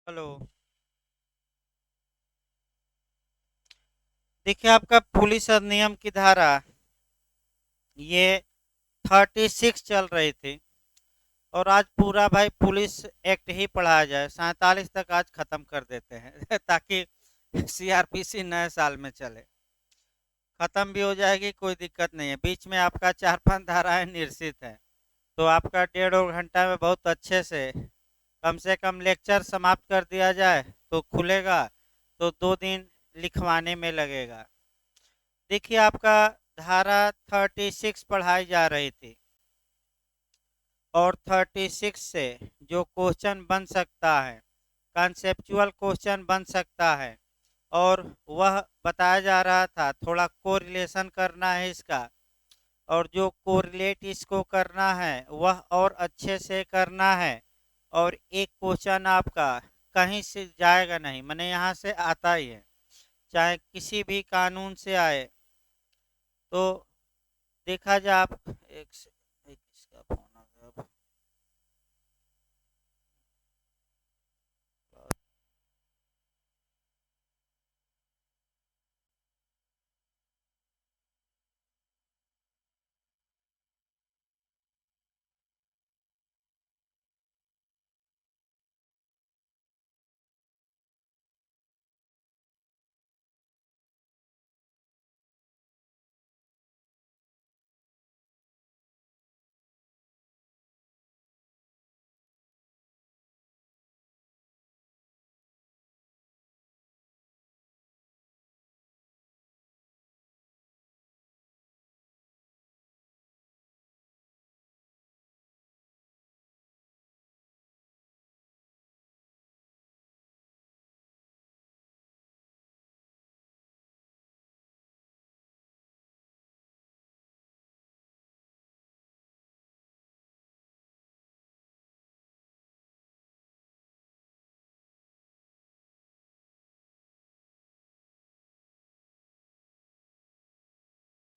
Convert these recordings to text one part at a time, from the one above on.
Hello. देखिए, आपका police अधिनियम की धारा ये 36 चल रही थी। और आज पूरा भाई पुलिस एक्ट ही पढ़ाया जाए, 47 तक आज खत्म कर देते हैं ताकि सीआरपीसी नए साल में चले। खत्म भी हो जाएगी, कोई दिक्कत नहीं है। बीच में आपका 4-5 धाराएं निर्सित है, तो आपका 1.5 घंटा में बहुत अच्छे से कम लेक्चर समाप्त कर दिया जाए तो खुलेगा। तो 2 दिन लिखवाने में लगेगा। देखिए, आपका धारा 36 पढ़ाई जा रही थी, और 36 से जो क्वेश्चन बन सकता है, कॉन्सेप्चुअल क्वेश्चन बन सकता है। और वह बताया जा रहा था, थोड़ा कोरिलेशन करना है इसका। और जो कोरिलेट इसको करना है वह और अच्छे से करना है। और एक क्वेश्चन आपका कहीं से जाएगा नहीं, माने यहाँ से आता ही है, चाहे किसी भी कानून से आए। तो देखा जाए, आप एक इसका फोन आ गया अब।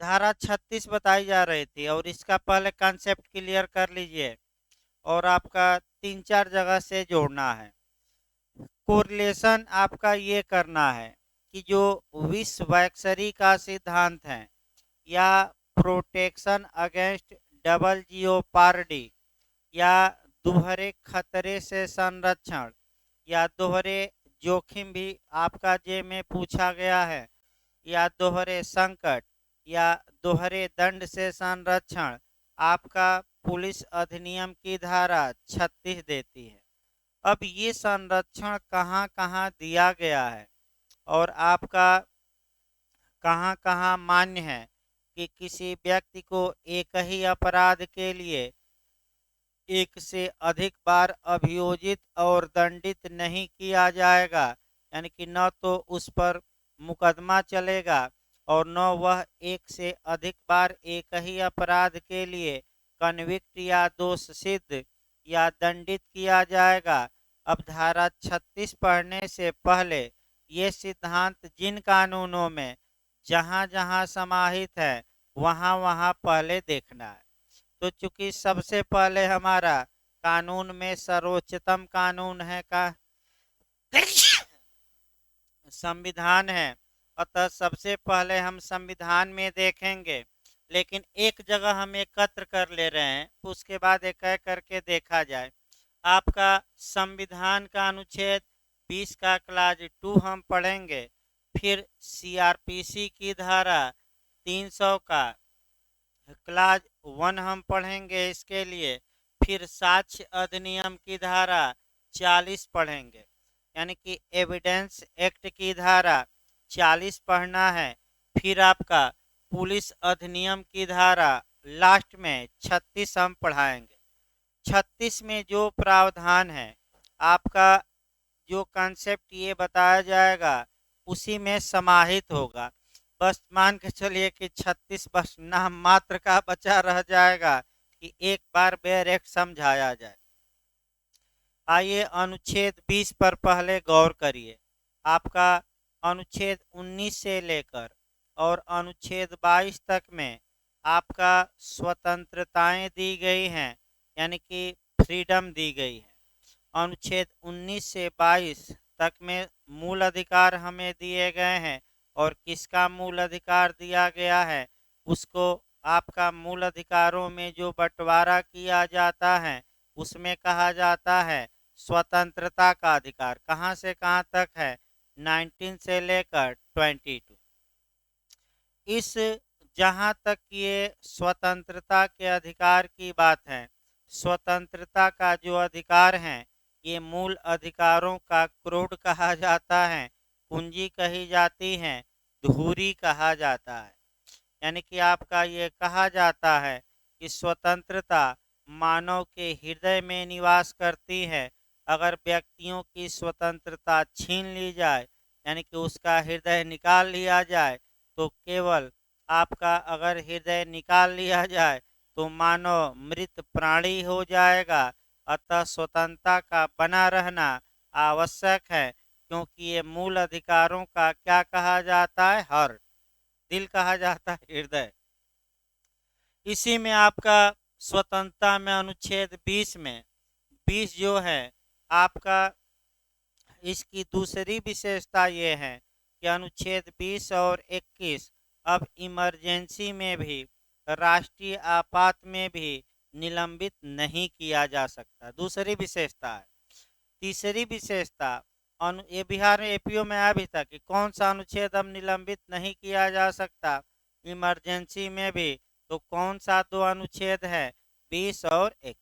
धारा 36 बताई जा रही थी, और इसका पहले कॉन्सेप्ट क्लियर कर लीजिए। और आपका 3-4 जगह से जोड़ना है। कोरिलेशन आपका ये करना है कि जो विश्ववैक्सरी का सिद्धांत है, या प्रोटेक्शन अगेंस्ट डबल जियोपार्डी, या दोहरे खतरे से संरक्षण, या दोहरे जोखिम भी आपका जे में पूछा गया है, या दोहरे संकट, या दोहरे दंड से संरक्षण, आपका पुलिस अधिनियम की धारा 36 देती है। अब ये संरक्षण कहाँ कहाँ दिया गया है, और आपका कहाँ कहाँ मान्य है कि किसी व्यक्ति को एक ही अपराध के लिए एक से अधिक बार अभियोजित और दंडित नहीं किया जाएगा। यानी कि न तो उस पर मुकदमा चलेगा, और न वह एक से अधिक बार एक ही अपराध के लिए कन्विक्ट या दोष सिद्ध या दंडित किया जाएगा। अब धारा 36 पढ़ने से पहले ये सिद्धांत जिन कानूनों में जहाँ जहाँ समाहित है, वहाँ वहाँ पहले देखना है। तो चूंकि सबसे पहले हमारा कानून में सर्वोच्चतम कानून है का संविधान है, अतः सबसे पहले हम संविधान में देखेंगे। लेकिन एक जगह हम एकत्र कर ले रहे हैं, उसके बाद एक एक करके देखा जाए। आपका संविधान का अनुच्छेद 20 का क्लाज 2 हम पढ़ेंगे। फिर सीआरपीसी की धारा 300 का क्लास 1 हम पढ़ेंगे इसके लिए। फिर साक्ष्य अधिनियम की धारा 40 पढ़ेंगे, यानी कि एविडेंस एक्ट की धारा 40 पढ़ना है। फिर आपका पुलिस अधिनियम की धारा लास्ट में 36 हम पढ़ाएंगे। 36 में जो प्रावधान है, आपका जो कॉन्सेप्ट ये बताया जाएगा उसी में समाहित होगा। बस मान के चलिए कि 36 बस नाम मात्र का बचा रह जाएगा कि एक बार डायरेक्ट समझाया जाए। आइए अनुच्छेद 20 पर पहले गौर करिए। आपका अनुच्छेद 19 से लेकर और अनुच्छेद 22 तक में आपका स्वतंत्रताएं दी गई हैं, यानी कि फ्रीडम दी गई है। अनुच्छेद 19 से 22 तक में मूल अधिकार हमें दिए गए हैं, और किसका मूल अधिकार दिया गया है, उसको आपका मूल अधिकारों में जो बंटवारा किया जाता है उसमें कहा जाता है स्वतंत्रता का अधिकार। कहाँ से कहाँ तक है? 19 से लेकर 22। इस जहाँ तक ये स्वतंत्रता के अधिकार की बात है, स्वतंत्रता का जो अधिकार है ये मूल अधिकारों का क्रोड कहा जाता है, कुंजी कही जाती है, धुरी कहा जाता है। यानी कि आपका ये कहा जाता है कि स्वतंत्रता मानव के हृदय में निवास करती है। अगर व्यक्तियों की स्वतंत्रता छीन ली जाए, यानी कि उसका हृदय निकाल लिया जाए, तो केवल आपका अगर हृदय निकाल लिया जाए तो मानव मृत प्राणी हो जाएगा। अतः स्वतंत्रता का बना रहना आवश्यक है, क्योंकि ये मूल अधिकारों का क्या कहा जाता है? हार्ट, दिल कहा जाता है, हृदय। इसी में आपका स्वतंत्रता में अनुच्छेद 20 में 20 जो है आपका, इसकी दूसरी विशेषता ये है कि अनुच्छेद 20 और 21 अब इमरजेंसी में भी, राष्ट्रीय आपात में भी निलंबित नहीं किया जा सकता। दूसरी विशेषता है। तीसरी विशेषता, ये बिहार में एपीओ में आया भी था कि कौन सा अनुच्छेद अब निलंबित नहीं किया जा सकता इमरजेंसी में भी, तो कौन सा दो अनुच्छेद है? 20 और 21।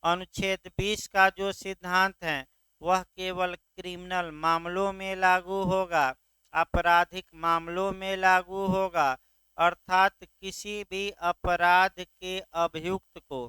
अनुच्छेद 20 का जो सिद्धांत है वह केवल क्रिमिनल मामलों में लागू होगा, आपराधिक मामलों में लागू होगा। अर्थात किसी भी अपराध के अभियुक्त को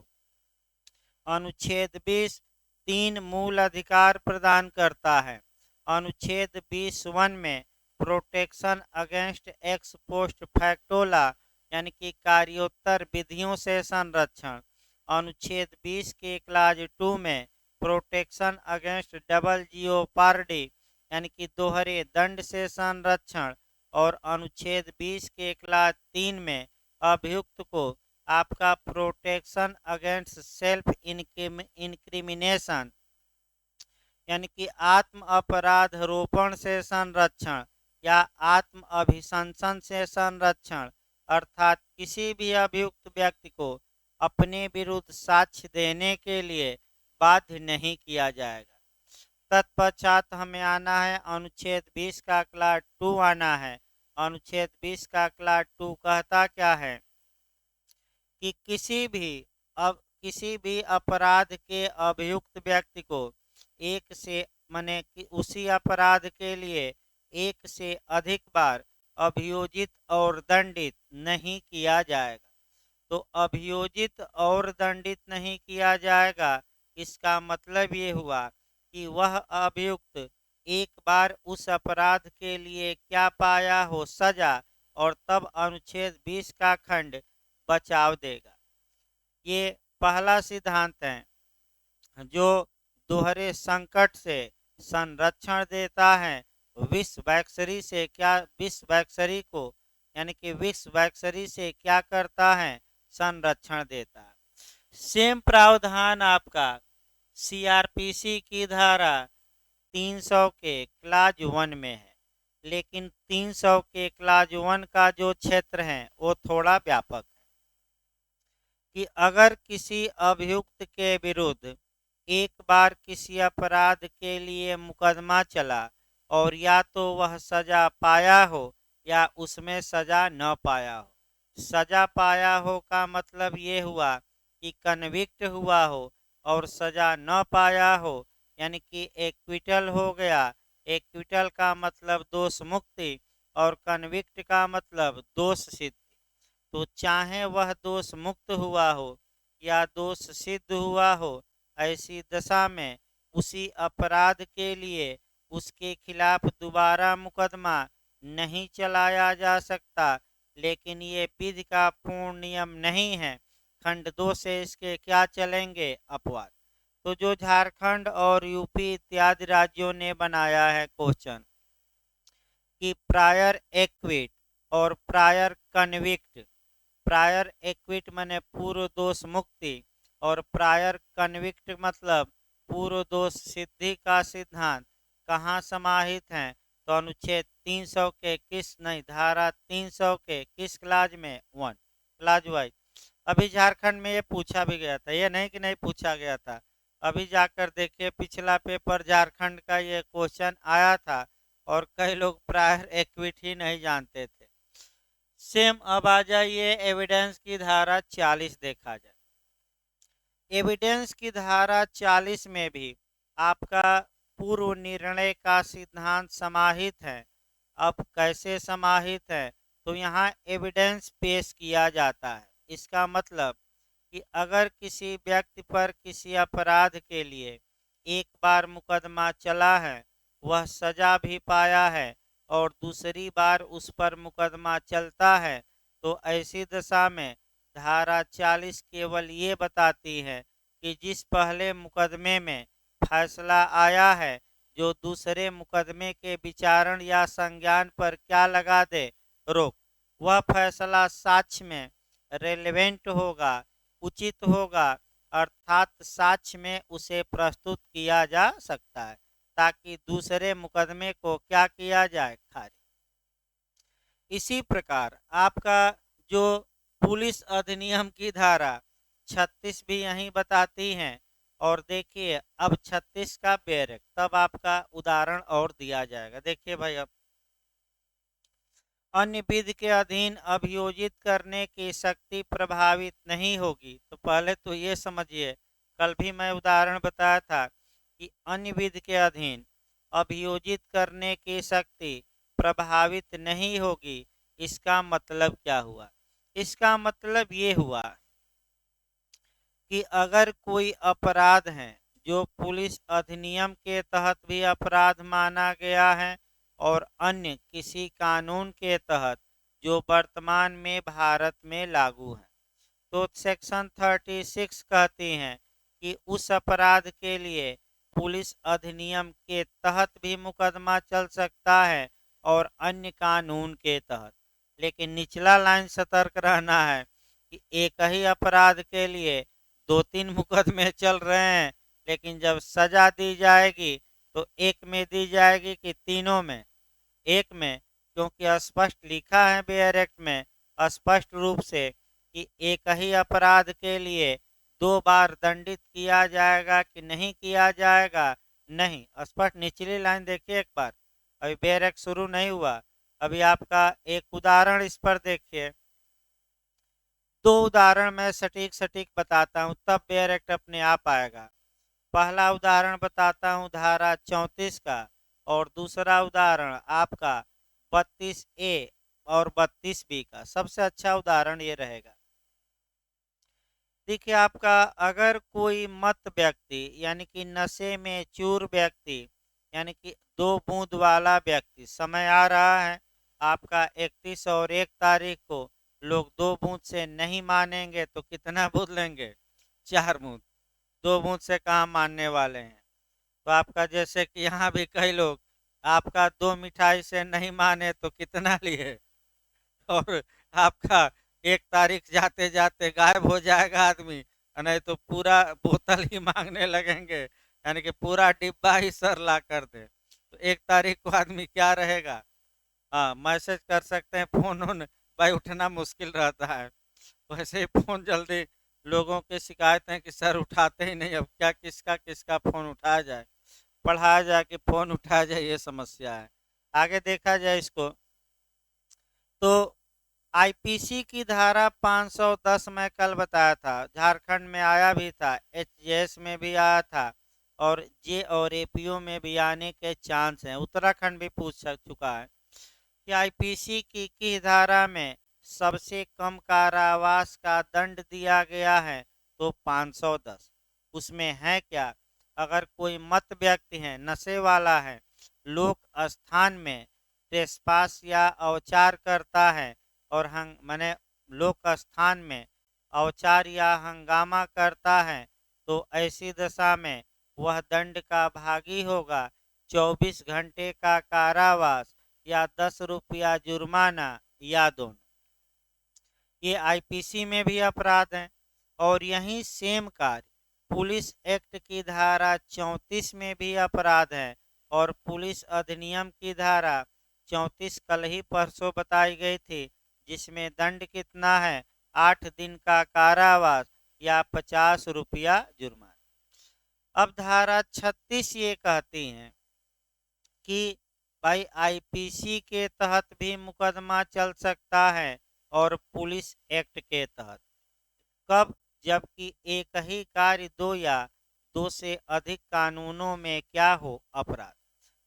अनुच्छेद 20 तीन मूल अधिकार प्रदान करता है। अनुच्छेद 20(1) में प्रोटेक्शन अगेंस्ट एक्स पोस्ट फैक्टोला, यानी कि कार्योत्तर विधियों से संरक्षण। अनुच्छेद 20 के क्लाज 2 में प्रोटेक्शन अगेंस्ट डबल जियोपार्डी, यानी कि दोहरे दंड से संरक्षण। और अनुच्छेद 20 के क्लाज 3 में अभियुक्त को आपका प्रोटेक्शन अगेंस्ट सेल्फ इंक्रिमिनेशन, यानी कि आत्म अपराध रोपण से संरक्षण या आत्म अभिशंसन से संरक्षण। अर्थात किसी भी अभियुक्त व्यक्ति को अपने विरुद्ध साक्ष्य देने के लिए बाध्य नहीं किया जाएगा। तत्पश्चात हमें आना है अनुच्छेद 20 का क्लास 2 आना है। अनुच्छेद 20 का क्लास 2 कहता क्या है कि किसी भी अपराध के अभियुक्त व्यक्ति को एक से माने कि उसी अपराध के लिए एक से अधिक बार अभियोजित और दंडित नहीं किया जाएगा। तो अभियोजित और दंडित नहीं किया जाएगा, इसका मतलब ये हुआ कि वह अभियुक्त एक बार उस अपराध के लिए क्या पाया हो? सजा, और तब अनुच्छेद 20 का खंड बचाव देगा। ये पहला सिद्धांत है जो दोहरे संकट से संरक्षण देता है। विश्व वैक्सरी से क्या, विश्व वैक्सरी को यानी कि विश्व वैक्सरी से क्या करता है? संरक्षण देता है। सेम प्रावधान आपका सीआरपीसी की धारा 300 के क्लाज 1 में है, लेकिन 300 के क्लाज 1 का जो क्षेत्र है वो थोड़ा व्यापक है कि अगर किसी अभियुक्त के विरुद्ध एक बार किसी अपराध के लिए मुकदमा चला और या तो वह सजा पाया हो या उसमें सजा न पाया हो। सजा पाया हो का मतलब ये हुआ कि कन्विक्ट हुआ हो, और सजा न पाया हो यानी कि एक्विटल हो गया। एक्विटल का मतलब दोष मुक्ति और कन्विक्ट का मतलब दोष सिद्धि। तो चाहे वह दोष मुक्त हुआ हो या दोष सिद्ध हुआ हो, ऐसी दशा में उसी अपराध के लिए उसके खिलाफ दोबारा मुकदमा नहीं चलाया जा सकता। लेकिन ये विधि का पूर्ण नियम नहीं है। खंड 2 से इसके क्या चलेंगे? अपवाद। तो जो झारखंड और यूपी इत्यादि राज्यों ने बनाया है क्वेश्चन कि प्रायर एक्विट और प्रायर कन्विक्ट, प्रायर एक्विट माने पूर्व दोष मुक्ति और प्रायर कन्विक्ट मतलब पूर्व दोष सिद्धि का सिद्धांत कहाँ समाहित है? तो अनुच्छेद 300 के किस नहीं धारा 300 के किस क्लाज में? 1 क्लाज वाइज। अभी झारखंड में ये पूछा भी गया था, ये नहीं कि नहीं पूछा गया था। अभी जाकर देखिए पिछला पेपर झारखंड का ये क्वेश्चन आया था और कई लोग प्रायर इक्विटी नहीं जानते थे। सेम अब आ जाइए एविडेंस की धारा 40 देखा जाए। एविडेंस की धारा 40 में भी आपका पूर्व निर्णय का सिद्धांत समाहित है। अब कैसे समाहित है? तो यहाँ एविडेंस पेश किया जाता है। इसका मतलब कि अगर किसी व्यक्ति पर किसी अपराध के लिए एक बार मुकदमा चला है, वह सजा भी पाया है और दूसरी बार उस पर मुकदमा चलता है, तो ऐसी दशा में धारा 40 केवल ये बताती है कि जिस पहले मुकदमे में फैसला आया है, जो दूसरे मुकदमे के विचारण या संज्ञान पर क्या लगा दे? रोक। वह फैसला साक्ष्य में रेलेवेंट होगा, उचित होगा, अर्थात साक्ष्य में उसे प्रस्तुत किया जा सकता है ताकि दूसरे मुकदमे को क्या किया जाए? खारिज। इसी प्रकार आपका जो पुलिस अधिनियम की धारा 36 भी यही बताती है। और देखिए अब 36 का बैरक तब आपका उदाहरण और दिया जाएगा। देखिए भाई, अब अन्य विधि के अधीन अभियोजित करने की शक्ति प्रभावित नहीं होगी। तो पहले तो ये समझिए, कल भी मैं उदाहरण बताया था कि अन्य विधि के अधीन अभियोजित करने की शक्ति प्रभावित नहीं होगी। इसका मतलब क्या हुआ? इसका मतलब ये हुआ कि अगर कोई अपराध है जो पुलिस अधिनियम के तहत भी अपराध माना गया है और अन्य किसी कानून के तहत जो वर्तमान में भारत में लागू है, तो सेक्शन 36 कहती हैं कि उस अपराध के लिए पुलिस अधिनियम के तहत भी मुकदमा चल सकता है और अन्य कानून के तहत। लेकिन निचला लाइन सतर्क रहना है कि एक ही अपराध के लिए 2-3 मुकदमे चल रहे हैं, लेकिन जब सजा दी जाएगी तो एक में दी जाएगी कि तीनों में? एक में, क्योंकि स्पष्ट लिखा है बेयर एक्ट में स्पष्ट रूप से कि एक ही अपराध के लिए 2 बार दंडित किया जाएगा कि नहीं किया जाएगा? नहीं। स्पष्ट निचली लाइन देखिए एक बार, अभी बेयर एक्ट शुरू नहीं हुआ। अभी आपका एक उदाहरण इस पर देखिए, 2 उदाहरण मैं सटीक सटीक बताता हूँ तब बेयर एक्ट अपने आप आएगा। पहला उदाहरण बताता हूँ धारा 34 का और दूसरा उदाहरण आपका 32A और 32B का। सबसे अच्छा उदाहरण ये रहेगा। देखिए आपका अगर कोई मत व्यक्ति यानी कि नशे में चूर व्यक्ति यानी कि 2 बूंद वाला व्यक्ति, समय आ रहा है आपका 31 और 1 तारीख को, लोग 2 बूंद से नहीं मानेंगे तो कितना बूंद लेंगे? 4 बूंद। 2 बूंद से कहाँ मानने वाले हैं? तो आपका जैसे कि यहाँ भी कई लोग आपका 2 मिठाई से नहीं माने तो कितना लिए? और आपका 1 तारीख जाते जाते गायब हो जाएगा आदमी, नहीं तो पूरा बोतल ही मांगने लगेंगे, यानी कि पूरा डिब्बा ही सर ला कर दे। तो 1 तारीख को आदमी क्या रहेगा? हाँ, मैसेज कर सकते हैं, फोन उन भाई उठना मुश्किल रहता है। वैसे ही फोन जल्दी, लोगों की शिकायत है कि सर उठाते ही नहीं, अब क्या किसका किसका फोन उठाया जाए, पढ़ाया जाए कि फोन उठाया जाए, ये समस्या है। आगे देखा जाए इसको तो आईपीसी की धारा 510 मैं कल बताया था, झारखंड में आया भी था, एचजेएस में भी आया था और जे और एपीओ में भी आने के चांस हैं। उत्तराखंड भी पूछ चुका है कि आईपीसी की किस धारा में सबसे कम कारावास का दंड दिया गया है? तो 510। उसमें है क्या? अगर कोई मत व्यक्ति है, नशे वाला है, लोक स्थान में ट्रेसपास या अवचार करता है और माने लोक स्थान में अवचार या हंगामा करता है, तो ऐसी दशा में वह दंड का भागी होगा। 24 घंटे का कारावास या 10 रुपया जुर्माना या दोनों। ये आईपीसी में भी अपराध है। और यही सेम कार्य पुलिस एक्ट की धारा 34 में भी अपराध है और पुलिस अधिनियम की धारा 34 कल ही परसों बताई गई थी, जिसमें दंड कितना है, 8 दिन का कारावास या 50 रुपया जुर्माना। अब धारा 36 ये कहती है कि भाई आईपीसी के तहत भी मुकदमा चल सकता है और पुलिस एक्ट के तहत। कब? जबकि एक ही कार्य दो या दो से अधिक कानूनों में क्या हो, अपराध।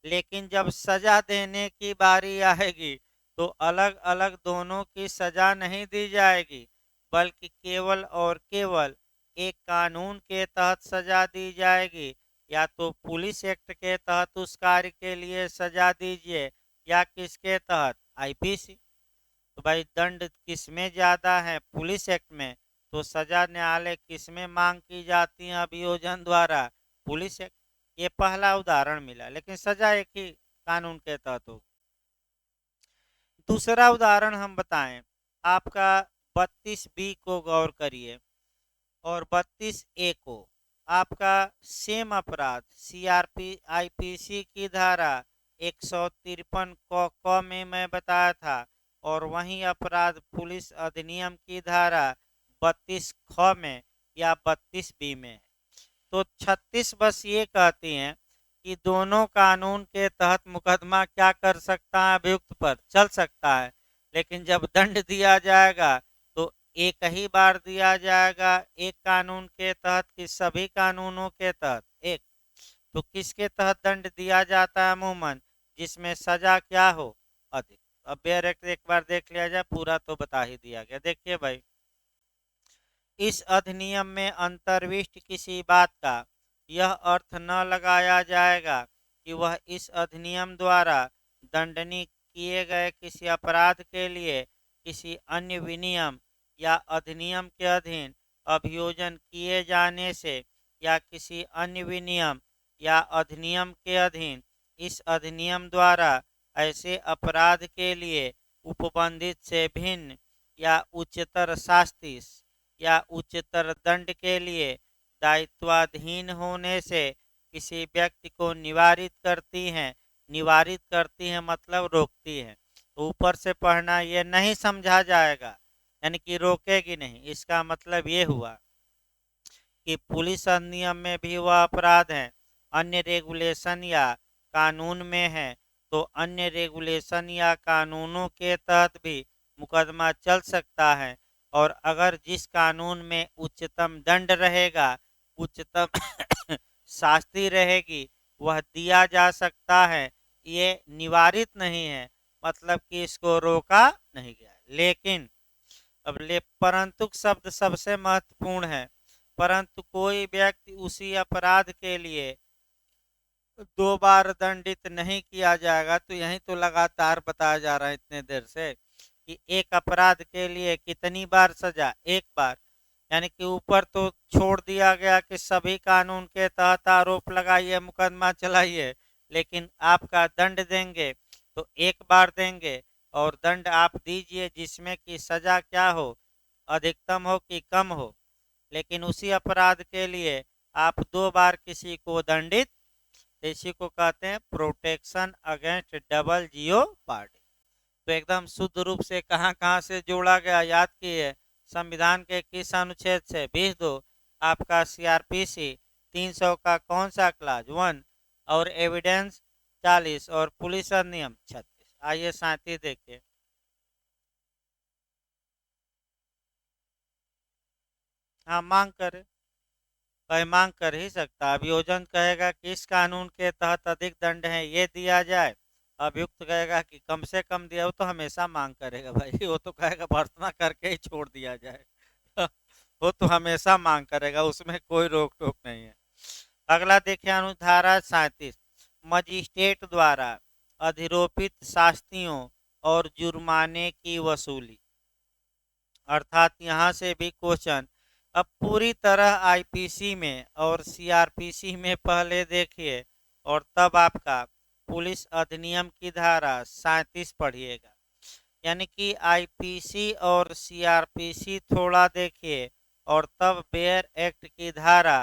लेकिन जब सजा देने की बारी आएगी तो अलग अलग दोनों की सजा नहीं दी जाएगी, बल्कि केवल और केवल एक कानून के तहत सजा दी जाएगी। या तो पुलिस एक्ट के तहत उस कार्य के लिए सजा दीजिए या किसके तहत, आईपीसी। तो भाई दंड किसमें ज्यादा है, पुलिस एक्ट में, तो सजा न्यायालय किसमें मांग की जाती है अभियोजन द्वारा, पुलिस एक्ट। ये पहला उदाहरण मिला, लेकिन सजा एक ही कानून के तहत होगी। दूसरा उदाहरण हम बताएं, आपका 32B को गौर करिए और 32A को। आपका सेम अपराध सीआरपी आईपीसी की धारा 153 क में मैं बताया था, और वही अपराध पुलिस अधिनियम की धारा 32 ख में या 32B में है। तो 36 बस ये कहती हैं कि दोनों कानून के तहत मुकदमा क्या कर सकता है, अभियुक्त पर चल सकता है। लेकिन जब दंड दिया जाएगा तो एक ही बार दिया जाएगा, एक कानून के तहत कि सभी कानूनों के तहत, एक। तो किसके तहत दंड दिया जाता है अमूमन, जिसमें सजा क्या हो, अधिक। अब बेयर एक्ट एक बार देख लिया जाए, पूरा तो बता ही दिया गया। देखिए भाई, इस अधिनियम में अंतर्विष्ट किसी बात का यह अर्थ न लगाया जाएगा कि वह इस अधिनियम द्वारा दंडनीय किए गए किसी अपराध के लिए किसी अन्य विनियम या अधिनियम के अधीन अभियोजन किए जाने से या किसी अन्य विनियम या अधिनियम के अधीन इस अधिनियम द्वारा ऐसे अपराध के लिए उपबंधित से भिन्न या उच्चतर शास्ति या उच्चतर दंड के लिए दायित्वाधीन होने से किसी व्यक्ति को निवारित करती हैं मतलब रोकती हैं। तो ऊपर से पढ़ना ये नहीं समझा जाएगा, यानी कि रोकेगी नहीं। इसका मतलब ये हुआ कि पुलिस अधिनियम में भी वह अपराध है, अन्य रेगुलेशन या कानून में है तो अन्य रेगुलेशन या कानूनों के तहत भी मुकदमा चल सकता है। और अगर जिस कानून में उच्चतम दंड रहेगा, उच्चतम शास्ति रहेगी, वह दिया जा सकता है। ये निवारित नहीं है, मतलब कि इसको रोका नहीं गया। लेकिन अब परंतु शब्द सबसे महत्वपूर्ण है। परंतु कोई व्यक्ति उसी अपराध के लिए 2 बार दंडित नहीं किया जाएगा। तो यही तो लगातार बताया जा रहा है इतने देर से कि एक अपराध के लिए कितनी बार सजा, एक बार। यानी कि ऊपर तो छोड़ दिया गया कि सभी कानून के तहत आरोप लगाइए, मुकदमा चलाइए, लेकिन आपका दंड देंगे तो एक बार देंगे। और दंड आप दीजिए जिसमें कि सजा क्या हो, अधिकतम हो कि कम हो। लेकिन उसी अपराध के लिए आप 2 बार किसी को दंडित, इसी को कहते हैं प्रोटेक्शन अगेंस्ट डबल जियोपार्डी। तो एकदम शुद्ध रूप से कहाँ कहाँ से जोड़ा गया, याद किए। संविधान के किस अनुच्छेद से, 22 आपका सीआरपीसी 300 का कौन सा क्लास 1, और एविडेंस 40, और पुलिस अधिनियम 36। आइए 37 देखिए। हाँ, मांग करे, वह मांग कर ही सकता। अभियोजन कहेगा कि इस कानून के तहत अधिक दंड है, ये दिया जाए। अभियुक्त कहेगा कि कम से कम दिया, वो तो हमेशा मांग करेगा भाई। वो तो कहेगा भर्त्सना करके ही छोड़ दिया जाए। वो तो हमेशा मांग करेगा, उसमें कोई रोक टोक नहीं है। अगला देखिए, अनुधारा 37, मजिस्ट्रेट द्वारा अधिरोपित शास्तियों और जुर्माने की वसूली। अर्थात यहाँ से भी क्वेश्चन अब पूरी तरह आईपीसी में और सीआरपीसी में पहले देखिए, और तब आपका पुलिस अधिनियम की धारा 37 पढ़िएगा। यानी कि आईपीसी और सीआरपीसी थोड़ा देखिए और तब बेयर एक्ट की धारा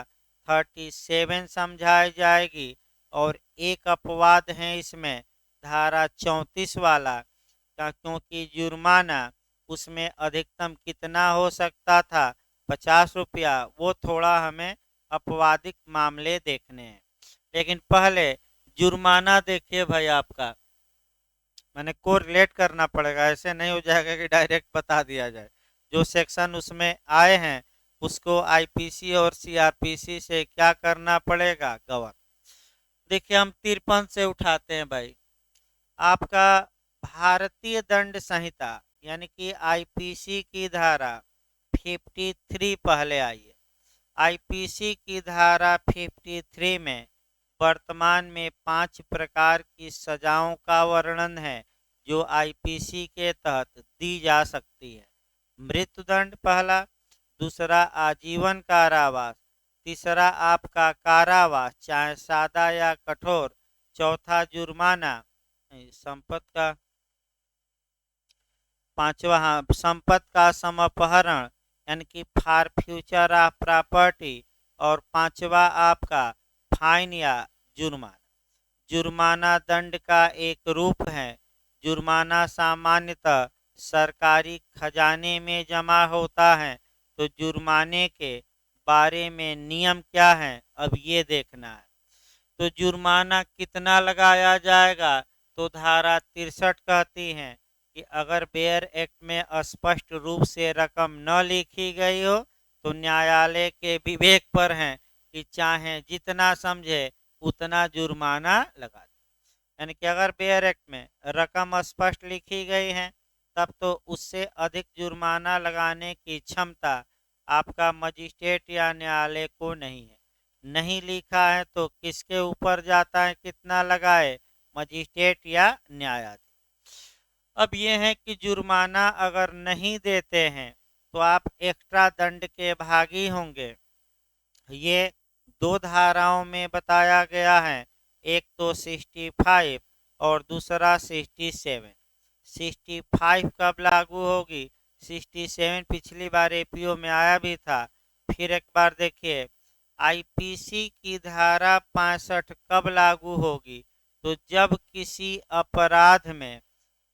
37 समझाई जाएगी। और एक अपवाद है इसमें, धारा 34 वाला का, क्योंकि जुर्माना उसमें अधिकतम कितना हो सकता था, 50 रुपया। वो थोड़ा हमें अपवादिक मामले देखने हैं। लेकिन पहले जुर्माना देखिए भाई, आपका मैंने को रिलेट करना पड़ेगा, ऐसे नहीं हो जाएगा कि डायरेक्ट बता दिया जाए। जो सेक्शन उसमें आए हैं उसको आईपीसी और सीआरपीसी से क्या करना पड़ेगा, गवर। देखिए हम 53 से उठाते हैं भाई। आपका भारतीय दंड संहिता यानी कि आईपीसी की धारा 53 पहले आई है। आईपीसी की धारा 53 में वर्तमान में 5 प्रकार की सजाओं का वर्णन है जो आईपीसी के तहत दी जा सकती है। मृत्युदंड पहला, दूसरा आजीवन कारावास, तीसरा आपका कारावास चाहे सादा या कठोर, चौथा जुर्माना, संपत्ति का, पांचवा हाँ संपत्ति का समपहरण यानी कि फॉर फ्यूचर ऑफ प्रॉपर्टी, और पांचवा आपका फाइन या जुर्माना। जुर्माना दंड का एक रूप है। जुर्माना सामान्यतः सरकारी खजाने में जमा होता है। तो जुर्माने के बारे में नियम क्या है, अब ये देखना है। तो जुर्माना कितना लगाया जाएगा, तो धारा 63 कहती है कि अगर बेयर एक्ट में स्पष्ट रूप से रकम न लिखी गई हो तो न्यायालय के विवेक पर है कि चाहे जितना समझे उतना जुर्माना लगा दे। यानी कि अगर बेयर एक्ट में रकम स्पष्ट लिखी गई है तब तो उससे अधिक जुर्माना लगाने की क्षमता आपका मजिस्ट्रेट या न्यायालय को नहीं है। नहीं लिखा है तो किसके ऊपर जाता है, कितना लगाए, मजिस्ट्रेट या न्यायाधीश। अब ये है कि जुर्माना अगर नहीं देते हैं तो आप एक्स्ट्रा दंड के भागी होंगे। ये दो धाराओं में बताया गया है, एक तो 65 और दूसरा 67। 65 कब लागू होगी, 67 पिछली बार एपीओ में आया भी था। फिर एक बार देखिए आईपीसी की धारा 65 कब लागू होगी, तो जब किसी अपराध में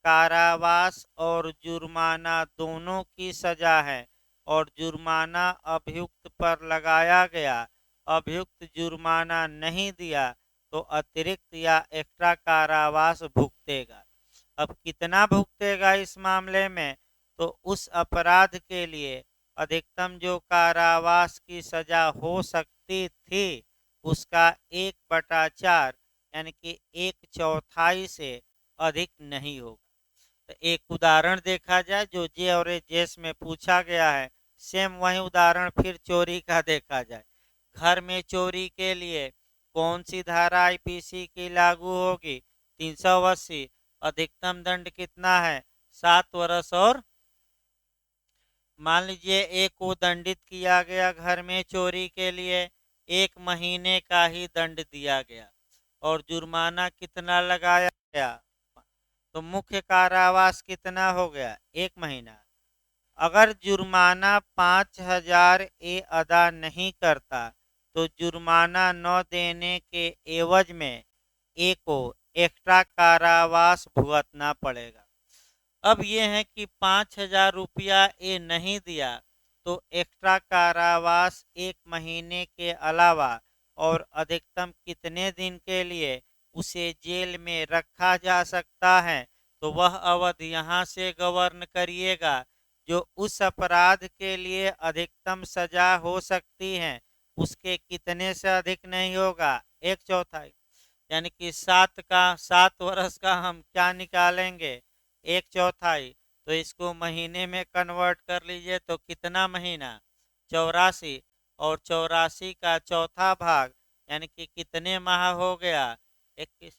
कारावास और जुर्माना दोनों की सजा है और जुर्माना अभियुक्त पर लगाया गया, अभियुक्त जुर्माना नहीं दिया तो अतिरिक्त या एक्स्ट्रा कारावास भुगतेगा। अब कितना भुगतेगा इस मामले में, तो उस अपराध के लिए अधिकतम जो कारावास की सजा हो सकती थी उसका 1/4 यानी कि 1/4 से अधिक नहीं होगा। तो एक उदाहरण देखा जाए जो जे और जेस में पूछा गया है, सेम वही उदाहरण फिर चोरी का देखा जाए। घर में चोरी के लिए कौन सी धारा आईपीसी की लागू होगी, 380। अधिकतम दंड कितना है, 7 वर्ष। और मान लीजिए एक को दंडित किया गया घर में चोरी के लिए, 1 महीने का ही दंड दिया गया और जुर्माना कितना लगाया गया, तो मुख्य कारावास कितना हो गया, 1 महीना। अगर जुर्माना 5,000 ए अदा नहीं करता तो जुर्माना न देने के एवज में ए को एक्स्ट्रा कारावास भुगतना पड़ेगा। अब ये है कि 5,000 रुपया ए नहीं दिया तो एक्स्ट्रा कारावास 1 महीने के अलावा और अधिकतम कितने दिन के लिए उसे जेल में रखा जा सकता है, तो वह अवधि यहाँ से गवर्न करिएगा। जो उस अपराध के लिए अधिकतम सजा हो सकती है उसके कितने से अधिक नहीं होगा, 1/4। यानी कि 7 वर्ष का हम क्या निकालेंगे, 1/4। तो इसको महीने में कन्वर्ट कर लीजिए तो कितना महीना, 84। और 84 का चौथा भाग यानी कि कितने माह हो गया, 21।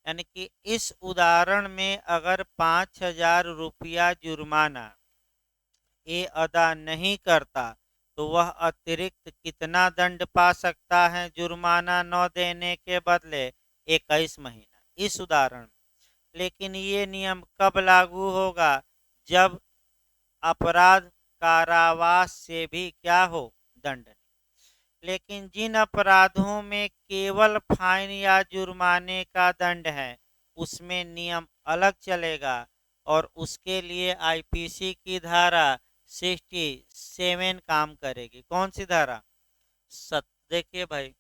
यानी कि इस उदाहरण में अगर 5,000 रुपया जुर्माना ए अदा नहीं करता तो वह अतिरिक्त कितना दंड पा सकता है जुर्माना न देने के बदले, 21 महीना इस उदाहरण में। लेकिन ये नियम कब लागू होगा, जब अपराध कारावास से भी क्या हो, दंड नहीं। लेकिन जिन अपराधों में केवल फाइन या जुर्माने का दंड है उसमें नियम अलग चलेगा और उसके लिए आईपीसी की धारा 67 काम करेगी। कौन सी धारा? देखिए भाई,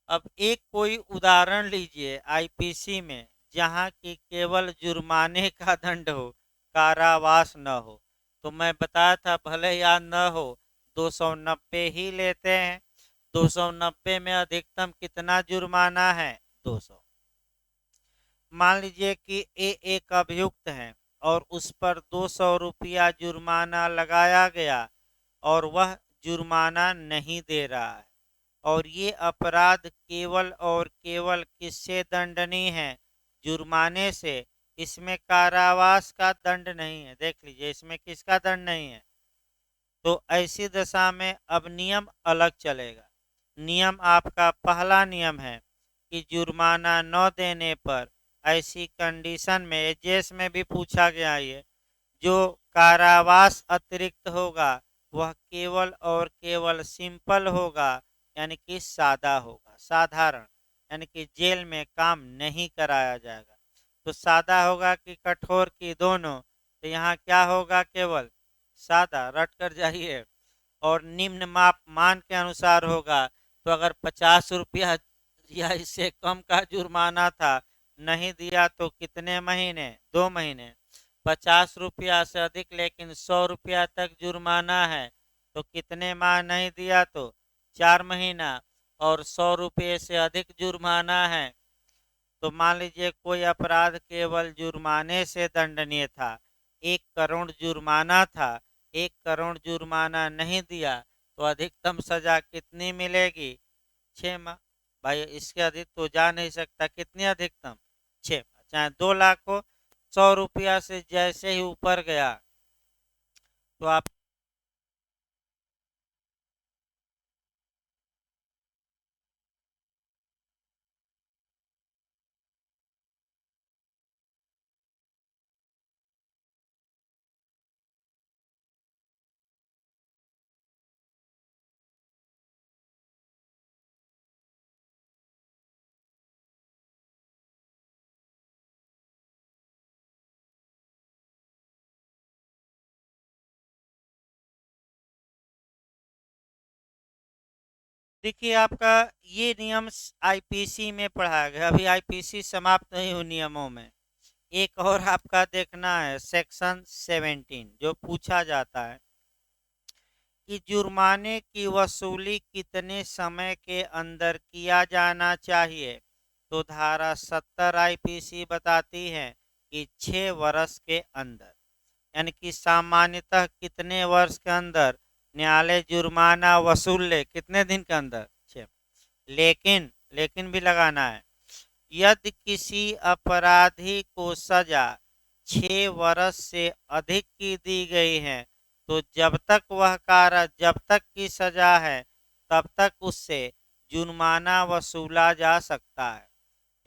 अब एक कोई उदाहरण लीजिए आईपीसी में जहां की केवल जुर्माने का दंड हो, कारावास न हो। तो मैं बताया था भले याद न हो, 290 ही लेते हैं। 290 में अधिकतम कितना जुर्माना है? 200। मान लीजिए कि ए एक अभियुक्त है और उस पर 200 रुपया जुर्माना लगाया गया और वह जुर्माना नहीं दे रहा है और ये अपराध केवल और केवल किससे दंडनीय है? जुर्माने से। इसमें कारावास का दंड नहीं है। देख लीजिए, इसमें किसका दंड नहीं है? तो ऐसी दशा में अब नियम अलग चलेगा। नियम आपका पहला नियम है कि जुर्माना न देने पर ऐसी कंडीशन में, जेस में भी पूछा गया ये, जो कारावास अतिरिक्त होगा वह केवल और केवल सिंपल होगा, यानी कि सादा होगा, साधारण, यानी कि जेल में काम नहीं कराया जाएगा। तो सादा होगा कि कठोर की? दोनों। तो यहाँ क्या होगा? केवल सादा, रट कर जाइए। और निम्न माप मान के अनुसार होगा। तो अगर 50 रुपया या इससे कम का जुर्माना था, नहीं दिया तो कितने महीने? 2 महीने। 50 रुपया से अधिक लेकिन 100 रुपया तक जुर्माना है तो कितने माह नहीं दिया? तो 4 महीना। और 100 रुपये से अधिक जुर्माना है तो मान लीजिए कोई अपराध केवल जुर्माने से दंडनीय था, 1 करोड़ जुर्माना था, 1 करोड़ जुर्माना नहीं दिया तो अधिकतम सजा कितनी मिलेगी? 6 माह। भाई इसके अधिक तो जा नहीं सकता। कितनी अधिकतम? 6 माह। चाहे 2 लाख हो, 100 रुपया से जैसे ही ऊपर गया तो आप देखिए आपका ये नियम आईपीसी में पढ़ाया गया। अभी आईपीसी समाप्त नहीं हुई नियमों में। एक और आपका देखना है सेक्शन 17 जो पूछा जाता है कि जुर्माने की वसूली कितने समय के अंदर किया जाना चाहिए। तो धारा 70 आईपीसी बताती है कि 6 वर्ष के अंदर, यानी कि सामान्यतः कितने वर्ष के अंदर न्यायालय जुर्माना वसूल ले? कितने दिन के अंदर? 6। लेकिन लेकिन भी लगाना है, यदि किसी अपराधी को सजा 6 वर्ष से अधिक की दी गई है तो जब तक की सजा है तब तक उससे जुर्माना वसूला जा सकता है।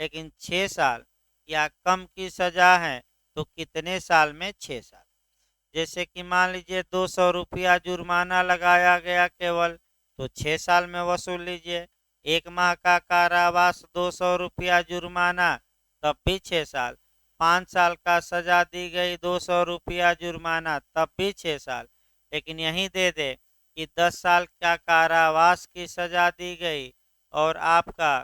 लेकिन 6 साल या कम की सजा है तो कितने साल में? 6 साल। जैसे कि मान लीजिए 200 रुपया जुर्माना लगाया गया केवल, तो 6 साल में वसूल लीजिए। 1 माह का कारावास, 200 रुपया जुर्माना, तब भी 6 साल। 5 साल का सजा दी गई, 200 रुपया जुर्माना, तब भी 6 साल। लेकिन यही दे दे कि 10 साल का कारावास की सजा दी गई और आपका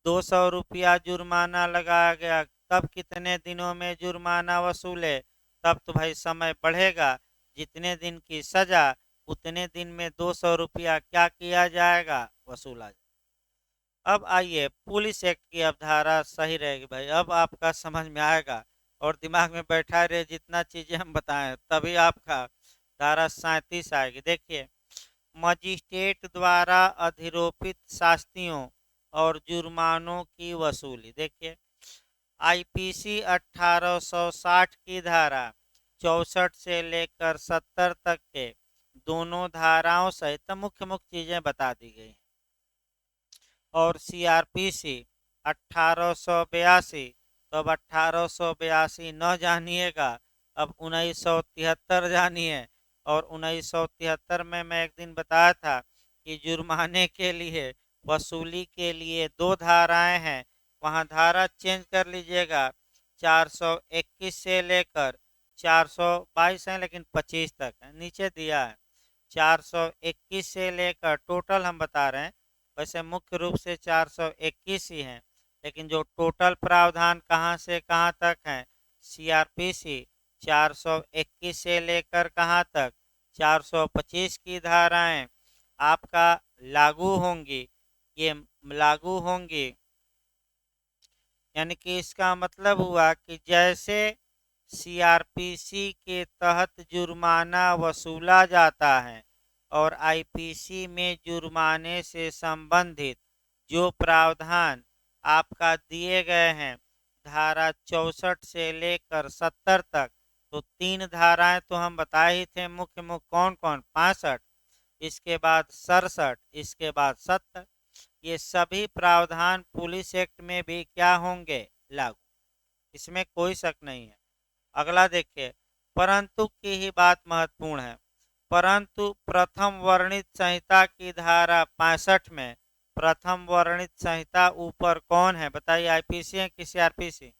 200 रुपया जुर्माना लगाया गया, तब कितने दिनों में जुर्माना वसूले? तब तो भाई समय बढ़ेगा। जितने दिन की सजा उतने दिन में 200 रुपया क्या किया जाएगा? वसूला जाएगा। अब आइए पुलिस एक्ट की अवधारा सही रहेगी भाई, अब आपका समझ में आएगा और दिमाग में बैठा रहे जितना चीजें हम बताएं, तभी आपका धारा 37 आएगी। देखिए, मजिस्ट्रेट द्वारा अधिरोपित शास्तियों और जुर्मानों की वसूली। देखिए, आईपीसी 1860 की धारा 64 से लेकर 70 तक के दोनों धाराओं सहित मुख्य मुख्य चीजें बता दी गई हैं। और सीआरपीसी 1882, तो अब 1882 न जानिएगा, अब 1973 जानिए। और 1973 में मैं एक दिन बताया था कि जुर्माने के लिए, वसूली के लिए दो धाराएं हैं, वहां धारा चेंज कर लीजिएगा। 421 से लेकर 422 है, लेकिन 25 तक है, नीचे दिया है। 421 से लेकर टोटल हम बता रहे हैं, वैसे मुख्य रूप से 421 ही हैं, लेकिन जो टोटल प्रावधान कहाँ से कहाँ तक है, सीआरपीसी 421 से लेकर कहाँ तक, 425 की धाराएं आपका लागू होंगी। ये लागू होंगी, यानी कि इसका मतलब हुआ कि जैसे सीआरपीसी के तहत जुर्माना वसूला जाता है और आईपीसी में जुर्माने से संबंधित जो प्रावधान आपका दिए गए हैं धारा 64 से लेकर 70 तक, तो तीन धाराएं तो हम बताए ही थे, मुख्य मुख्य कौन कौन, 65, इसके बाद 67, इसके बाद 70, ये सभी प्रावधान पुलिस एक्ट में भी क्या होंगे, लागू। इसमें कोई शक नहीं है। अगला देखिए, परंतु की ही बात महत्वपूर्ण है। परंतु प्रथम वर्णित संहिता की धारा 65 में, प्रथम वर्णित संहिता ऊपर कौन है बताइए, आईपीसी है कि सीआरपीसी?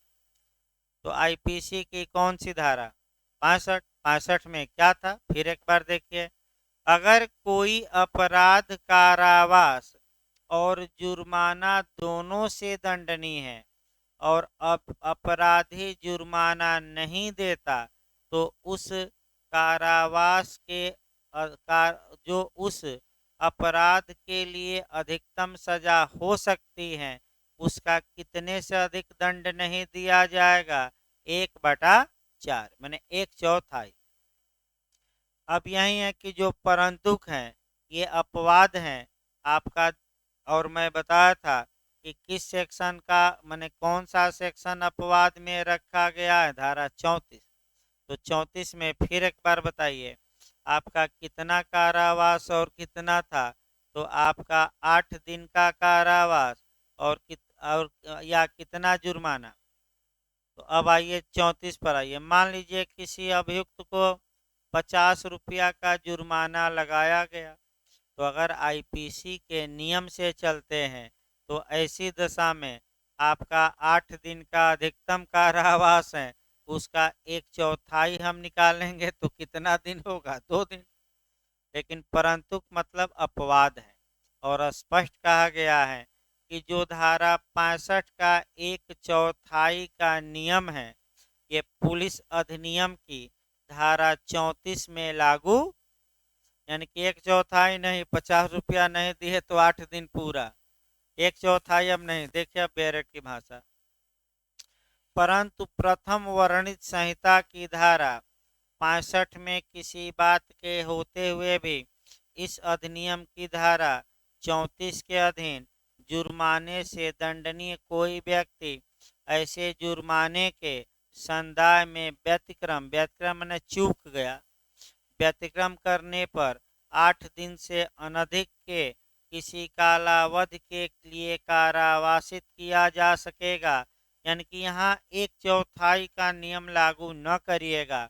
तो आईपीसी की कौन सी धारा, 65। 65 में क्या था, फिर एक बार देखिए, अगर कोई अपराध कारावास और जुर्माना दोनों से दंडनीय है और अपराधी जुर्माना नहीं देता, तो उस कारावास के जो उस अपराध के लिए अधिकतम सजा हो सकती है, उसका कितने से अधिक दंड नहीं दिया जाएगा, 1/4, मैंने 1/4। अब यही है कि जो परंतुक हैं ये अपवाद हैं आपका, और मैं बताया था कि किस सेक्शन का, मैंने कौन सा सेक्शन अपवाद में रखा गया है, धारा 34। तो 34 में फिर एक बार बताइए, आपका कितना कारावास और कितना था, तो आपका 8 दिन का कारावास और या कितना जुर्माना। तो अब आइए 34 पर आइए, मान लीजिए किसी अभियुक्त को 50 रुपया का जुर्माना लगाया गया, तो अगर आईपीसी के नियम से चलते हैं तो ऐसी दशा में आपका 8 दिन का अधिकतम कारावास है, उसका 1/4 हम निकालेंगे तो कितना दिन होगा, 2 दिन। लेकिन परंतु मतलब अपवाद है, और स्पष्ट कहा गया है कि जो धारा 65 का 1/4 का नियम है, ये पुलिस अधिनियम की धारा 34 में लागू, यानी कि 1/4 नहीं, 50 रुपया नहीं दिए तो 8 दिन पूरा, 1/4 अब नहीं, देखिए अब बैरक की भाषा। परंतु प्रथम वर्णित संहिता की धारा 65 में किसी बात के होते हुए भी इस अधिनियम की धारा 34 के अधीन जुर्माने से दंडनीय कोई व्यक्ति ऐसे जुर्माने के संदाय में व्यतिक्रम, व्यतिक्रम मैंने चूक गया, व्यतिक्रम करने पर 8 दिन से अनधिक के किसी कालावधि के लिए कारावासित किया जा सकेगा। यानी कि यहाँ 1/4 का नियम लागू न करिएगा।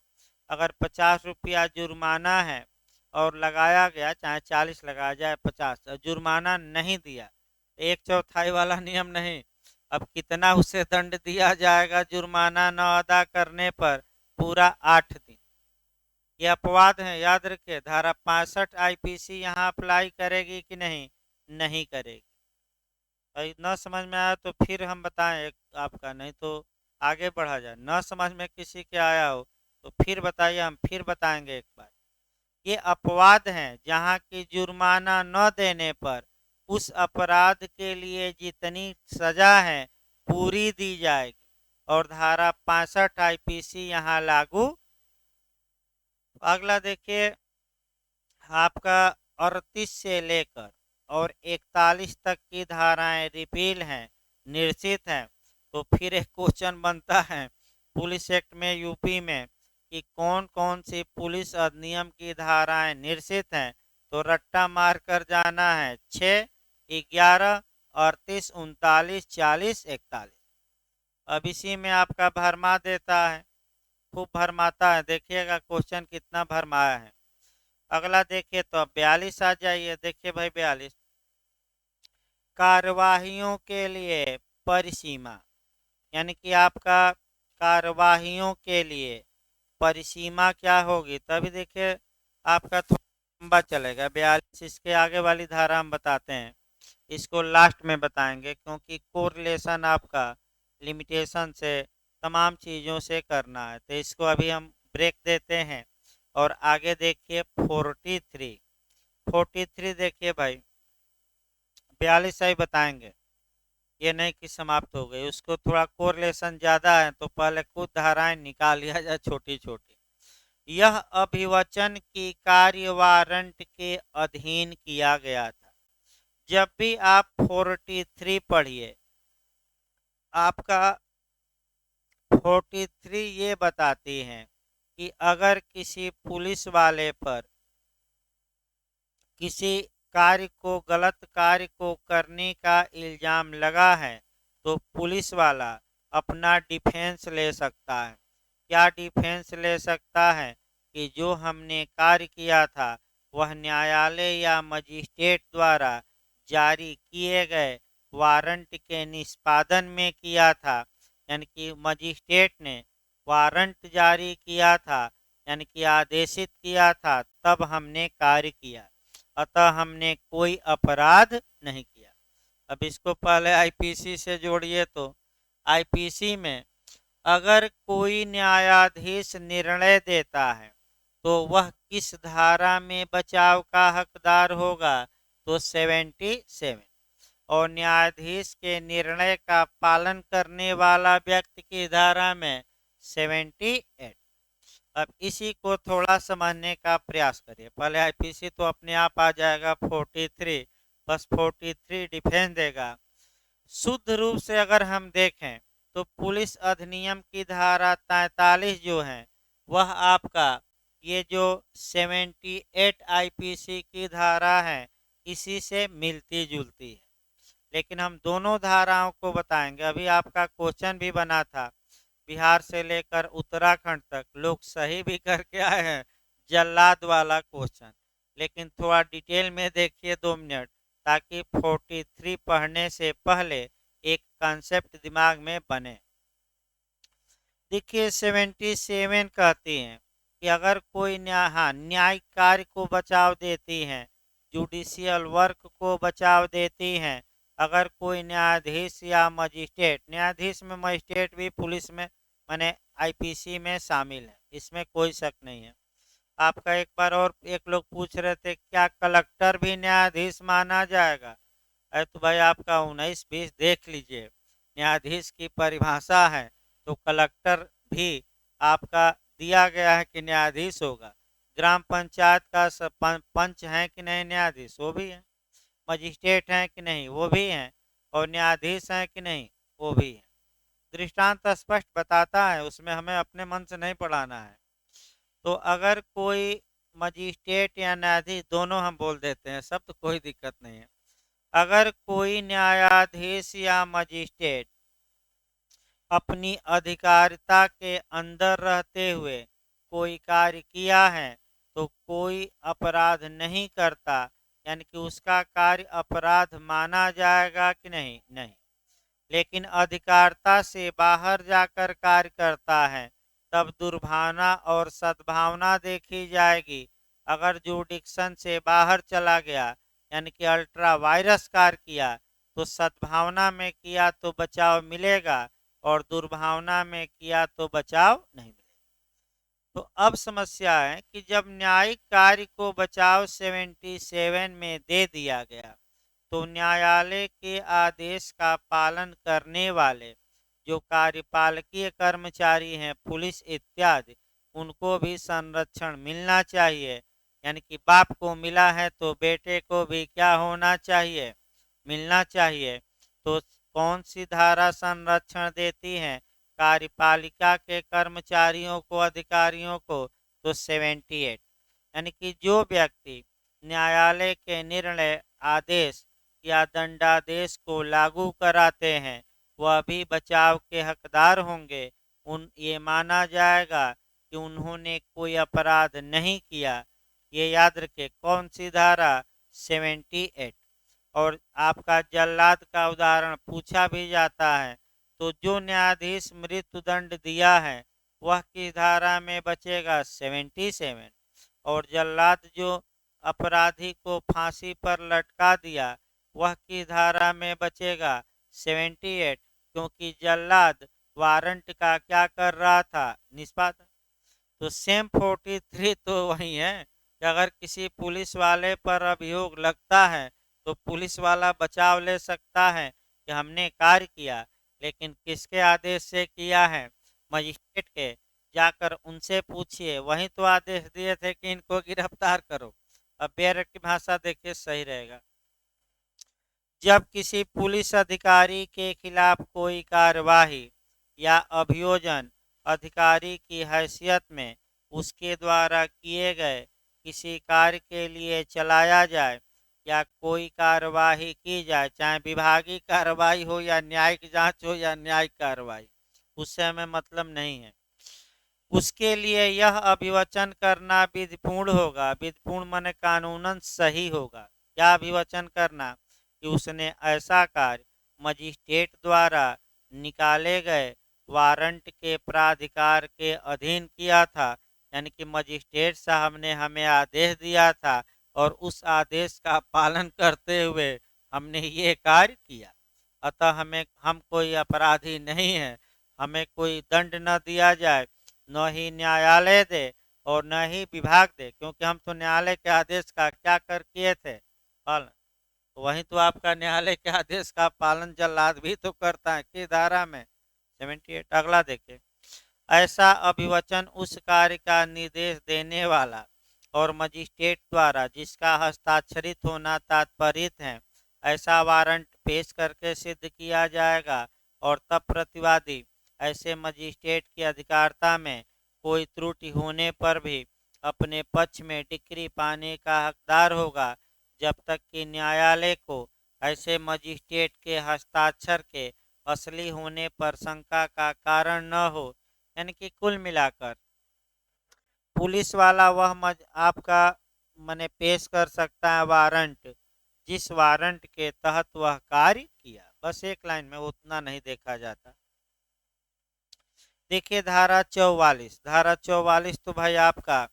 अगर 50 रुपया जुर्माना है और लगाया गया, चाहे 40 लगाया जाए 50, जुर्माना नहीं दिया, 1/4 वाला नियम नहीं, अब कितना उसे दंड दिया जाएगा जुर्माना न अदा करने पर, पूरा 8 दिन। ये अपवाद है, याद रखिए। धारा 65 आईपीसी यहाँ अप्लाई करेगी कि नहीं, नहीं करेगी। न समझ में आया तो फिर हम बताएं आपका, नहीं तो आगे बढ़ा जाए। न समझ में किसी के आया हो तो फिर बताइए, हम फिर बताएंगे एक बार। ये अपवाद हैं जहाँ की जुर्माना न देने पर उस अपराध के लिए जितनी सजा है पूरी दी जाएगी, और धारा 65 आईपीसी यहाँ लागू। अगला देखिए, आपका 38 से लेकर और 41 तक की धाराएं रिपील हैं, निश्चित हैं। तो फिर एक क्वेश्चन बनता है पुलिस एक्ट में, यूपी में, कि कौन कौन सी पुलिस अधिनियम की धाराएं निश्चित हैं। तो रट्टा मार कर जाना है, 6, 11, 38, 39, 40, 41। अब इसी में आपका भरमा देता है, खूब भरमाता है, देखिएगा क्वेश्चन कितना भरमाया है। अगला देखिए तो अब 42 आ जाइए। देखिए भाई 42, कार्यवाहियों के लिए परिसीमा, यानी कि आपका कार्यवाहियों के लिए परिसीमा क्या होगी, तभी देखिए आपका थोड़ा लंबा चलेगा 42। इसके आगे वाली धारा हम बताते हैं, इसको लास्ट में बताएंगे, क्योंकि कोरिलेशन आपका लिमिटेशन से तमाम चीज़ों से करना है। तो इसको अभी हम ब्रेक देते हैं और आगे देखिए 43। 43 देखिए भाई, 42 सही बताएंगे, ये नहीं कि समाप्त हो गई। उसको थोड़ा कोरिलेशन ज़्यादा है तो पहले कुछ धाराएं निकाल लिया जाए छोटी छोटी। यह अभिवचन की कार्य वारंट के अधीन किया गया था। जब भी आप 43 पढ़िए, आपका 43 ये बताती हैं कि अगर किसी पुलिस वाले पर किसी कार्य को, गलत कार्य को करने का इल्जाम लगा है तो पुलिस वाला अपना डिफेंस ले सकता है। क्या डिफेंस ले सकता है कि जो हमने कार्य किया था वह न्यायालय या मजिस्ट्रेट द्वारा जारी किए गए वारंट के निष्पादन में किया था, यानी कि मजिस्ट्रेट ने वारंट जारी किया था, यानी कि आदेशित किया था, तब हमने कार्य किया, अतः हमने कोई अपराध नहीं किया। अब इसको पहले आईपीसी से जोड़िए तो आईपीसी में अगर कोई न्यायाधीश निर्णय देता है तो वह किस धारा में बचाव का हकदार होगा, तो 77। और न्यायाधीश के निर्णय का पालन करने वाला व्यक्ति की धारा में 78। अब इसी को थोड़ा समझने का प्रयास करिए। पहले आईपीसी तो अपने आप आ जाएगा 43, बस 43 डिफेंस देगा। शुद्ध रूप से अगर हम देखें तो पुलिस अधिनियम की धारा 43 जो है वह आपका ये जो 78 आईपीसी की धारा है इसी से मिलती जुलती है। लेकिन हम दोनों धाराओं को बताएंगे। अभी आपका क्वेश्चन भी बना था, बिहार से लेकर उत्तराखंड तक लोग सही भी करके आए हैं, जल्लाद वाला क्वेश्चन। लेकिन थोड़ा डिटेल में देखिए 2 मिनट, ताकि 43 पढ़ने से पहले एक कंसेप्ट दिमाग में बने। देखिए 77 कहती हैं कि अगर कोई न्यायिक कार्य को बचाव देती हैं, जुडिशियल वर्क को बचाव देती हैं, अगर कोई न्यायाधीश या मजिस्ट्रेट, न्यायाधीश में मजिस्ट्रेट भी पुलिस में माने आईपीसी में शामिल है, इसमें कोई शक नहीं है। आपका एक बार और एक लोग पूछ रहे थे क्या कलेक्टर भी न्यायाधीश माना जाएगा। अरे तो भाई आपका 19-20 देख लीजिए, न्यायाधीश की परिभाषा है तो कलेक्टर भी आपका दिया गया है कि न्यायाधीश होगा। ग्राम पंचायत का पंच है कि नहीं न्यायाधीश, वो भी है। मजिस्ट्रेट हैं कि नहीं, वो भी हैं। और न्यायाधीश हैं कि नहीं, वो भी है। दृष्टांत स्पष्ट बताता है, उसमें हमें अपने मन से नहीं पढ़ाना है। तो अगर कोई मजिस्ट्रेट या न्यायाधीश, दोनों हम बोल देते हैं सब, तो कोई दिक्कत नहीं है। अगर कोई न्यायाधीश या मजिस्ट्रेट अपनी अधिकारिता के अंदर रहते हुए कोई कार्य किया है तो कोई अपराध नहीं करता, यानी कि उसका कार्य अपराध माना जाएगा कि नहीं, नहीं। लेकिन अधिकारिता से बाहर जाकर कार्य करता है तब दुर्भावना और सद्भावना देखी जाएगी। अगर जुडिक्शन से बाहर चला गया, यानी कि अल्ट्रा वायरस कार्य किया, तो सद्भावना में किया तो बचाव मिलेगा और दुर्भावना में किया तो बचाव नहीं मिलेगा। तो अब समस्या है कि जब न्यायिक कार्य को बचाव 77 में दे दिया गया तो न्यायालय के आदेश का पालन करने वाले जो कार्यपालकीय कर्मचारी हैं, पुलिस इत्यादि, उनको भी संरक्षण मिलना चाहिए। यानी कि बाप को मिला है तो बेटे को भी क्या होना चाहिए, मिलना चाहिए। तो कौन सी धारा संरक्षण देती है कार्यपालिका के कर्मचारियों को, अधिकारियों को, तो 78। यानी कि जो व्यक्ति न्यायालय के निर्णय, आदेश या दंडादेश को लागू कराते हैं वह भी बचाव के हकदार होंगे। ये माना जाएगा कि उन्होंने कोई अपराध नहीं किया, ये याद रखिए। कौन सी धारा? 78। और आपका जल्लाद का उदाहरण पूछा भी जाता है तो जो न्यायाधीश मृत्युदंड दिया है वह किस धारा में बचेगा? 77। और जल्लाद जो अपराधी को फांसी पर लटका दिया वह किस धारा में बचेगा? 78, क्योंकि जल्लाद वारंट का क्या कर रहा था? निष्पादन। तो सेम 43 तो वही है कि अगर किसी पुलिस वाले पर अभियोग लगता है तो पुलिस वाला बचाव ले सकता है कि हमने कार्य किया, लेकिन किसके आदेश से किया है? मजिस्ट्रेट के। जाकर उनसे पूछिए, वही तो आदेश दिए थे कि इनको गिरफ्तार करो। अब बेर की भाषा देखिए, सही रहेगा। जब किसी पुलिस अधिकारी के खिलाफ कोई कार्यवाही या अभियोजन अधिकारी की हैसियत में उसके द्वारा किए गए किसी कार्य के लिए चलाया जाए या कोई कार्यवाही की जाए, चाहे विभागीय कार्रवाई हो या न्यायिक जांच हो या न्यायिक कार्रवाई, उससे हमें मतलब नहीं है, उसके लिए यह अभिवचन करना विधिपूर्ण होगा। विधिपूर्ण माने कानूनन सही होगा। क्या अभिवचन करना? कि उसने ऐसा कार्य मजिस्ट्रेट द्वारा निकाले गए वारंट के प्राधिकार के अधीन किया था, यानी कि मजिस्ट्रेट साहब ने हमें आदेश दिया था और उस आदेश का पालन करते हुए हमने ये कार्य किया। अतः हम कोई अपराधी नहीं है, हमें कोई दंड न दिया जाए, न ही न्यायालय दे और न ही विभाग दे, क्योंकि हम तो न्यायालय के आदेश का क्या कर किए थे? पालन। वहीं तो आपका न्यायालय के आदेश का पालन जल्लाद भी तो करता है। किस धारा में? 78। अगला देखिए। ऐसा अभिवचन उस कार्य का निर्देश देने वाला और मजिस्ट्रेट द्वारा जिसका हस्ताक्षरित होना तात्पर्यित है ऐसा वारंट पेश करके सिद्ध किया जाएगा, और तब प्रतिवादी ऐसे मजिस्ट्रेट की अधिकारिता में कोई त्रुटि होने पर भी अपने पक्ष में डिक्री पाने का हकदार होगा, जब तक कि न्यायालय को ऐसे मजिस्ट्रेट के हस्ताक्षर के असली होने पर शंका का कारण न हो। यानी कि कुल मिलाकर पुलिस वाला वह आपका मने पेश कर सकता है वारंट जिस वारंट के तहत वह कार्य किया। बस एक लाइन में, उतना नहीं देखा जाता। देखिए धारा 44। धारा 44 तो भाई आपका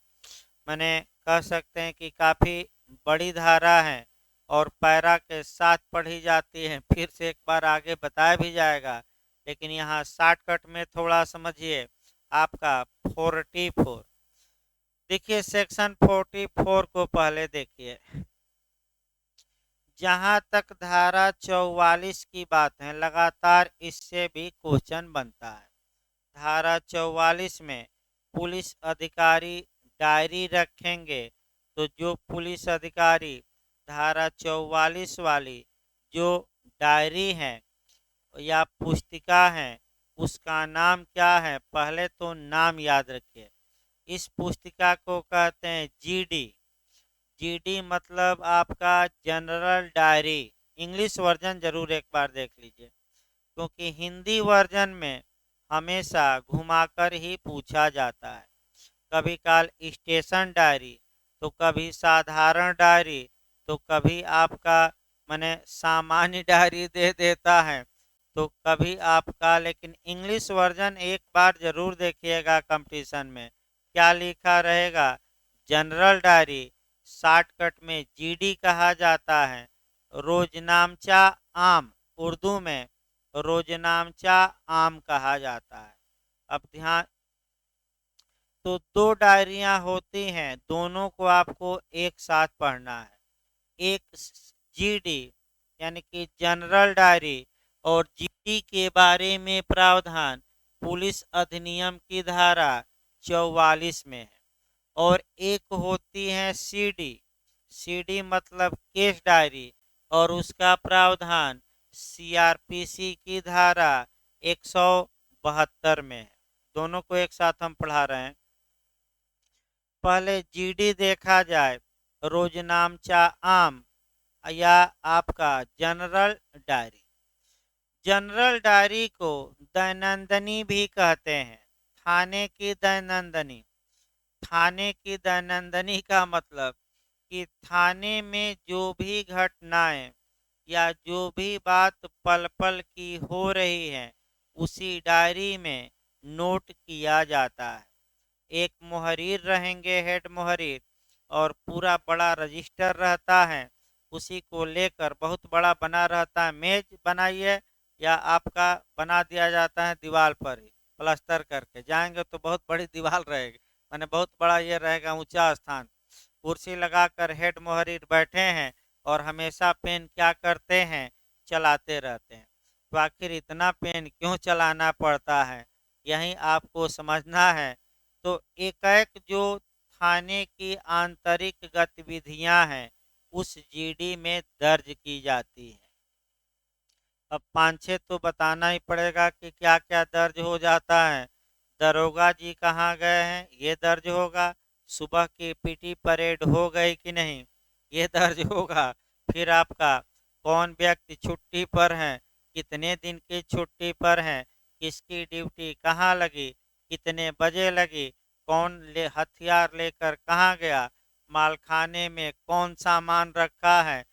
मैंने कह सकते हैं कि काफी बड़ी धारा है और पैरा के साथ पढ़ी जाती है, फिर से एक बार आगे बताया भी जाएगा, लेकिन यहाँ शॉर्टकट में थोड़ा समझिए। आपका 44, देखिए सेक्शन 44 को पहले देखिए। जहां तक धारा 44 की बात है, लगातार इससे भी क्वेश्चन बनता है। धारा 44 में पुलिस अधिकारी डायरी रखेंगे, तो जो पुलिस अधिकारी धारा 44 वाली जो डायरी है या पुस्तिका है उसका नाम क्या है? पहले तो नाम याद रखिए। इस पुस्तिका को कहते हैं जीडी। जीडी मतलब आपका जनरल डायरी। इंग्लिश वर्जन जरूर एक बार देख लीजिए, क्योंकि हिंदी वर्जन में हमेशा घुमाकर ही पूछा जाता है। कभी काल स्टेशन डायरी, तो कभी साधारण डायरी, तो कभी आपका माने सामान्य डायरी दे देता है, तो कभी आपका, लेकिन इंग्लिश वर्जन एक बार जरूर देखिएगा कंपटीशन में क्या लिखा रहेगा। जनरल डायरी, शॉर्टकट में जीडी कहा जाता है। रोजनामचा आम, उर्दू में रोजनामचा आम कहा जाता है। अब ध्यान, तो दो डायरियां होती हैं, दोनों को आपको एक साथ पढ़ना है। एक जीडी यानी कि जनरल डायरी, और जीडी के बारे में प्रावधान पुलिस अधिनियम की धारा 44 में है। और एक होती है सीडी। सीडी मतलब केस डायरी, और उसका प्रावधान सीआरपीसी की धारा 172 में है। दोनों को एक साथ हम पढ़ा रहे हैं। पहले जीडी देखा जाए, रोजनामचा आम या आपका जनरल डायरी। जनरल डायरी को दैनंदिनी भी कहते हैं, थाने की दैनंदिनी। थाने की दैनंदिनी का मतलब कि थाने में जो भी घटनाएं या जो भी बात पल पल की हो रही है उसी डायरी में नोट किया जाता है। एक मुहर्रिर रहेंगे, हेड मुहर्रिर, और पूरा बड़ा रजिस्टर रहता है, उसी को लेकर बहुत बड़ा बना रहता है। मेज बनाइए या आपका बना दिया जाता है दीवार पर ही प्लास्टर करके, जाएंगे तो बहुत बड़ी दीवार रहेगी, माने बहुत बड़ा ये रहेगा ऊंचा स्थान। कुर्सी लगाकर हेड मुहर्रिर बैठे हैं और हमेशा पेन क्या करते हैं, चलाते रहते हैं। तो आखिर इतना पेन क्यों चलाना पड़ता है, यही आपको समझना है। तो एकाएक जो थाने की आंतरिक गतिविधियां हैं उस जीडी में दर्ज की जाती है। अब 5-6 तो बताना ही पड़ेगा कि क्या क्या दर्ज हो जाता है। दरोगा जी कहाँ गए हैं ये दर्ज होगा, सुबह की पीटी परेड हो गई कि नहीं ये दर्ज होगा, फिर आपका कौन व्यक्ति छुट्टी पर है, कितने दिन की छुट्टी पर है, किसकी ड्यूटी कहाँ लगी, कितने बजे लगी, कौन हथियार लेकर कहाँ गया, मालखाने में कौन सामान रखा है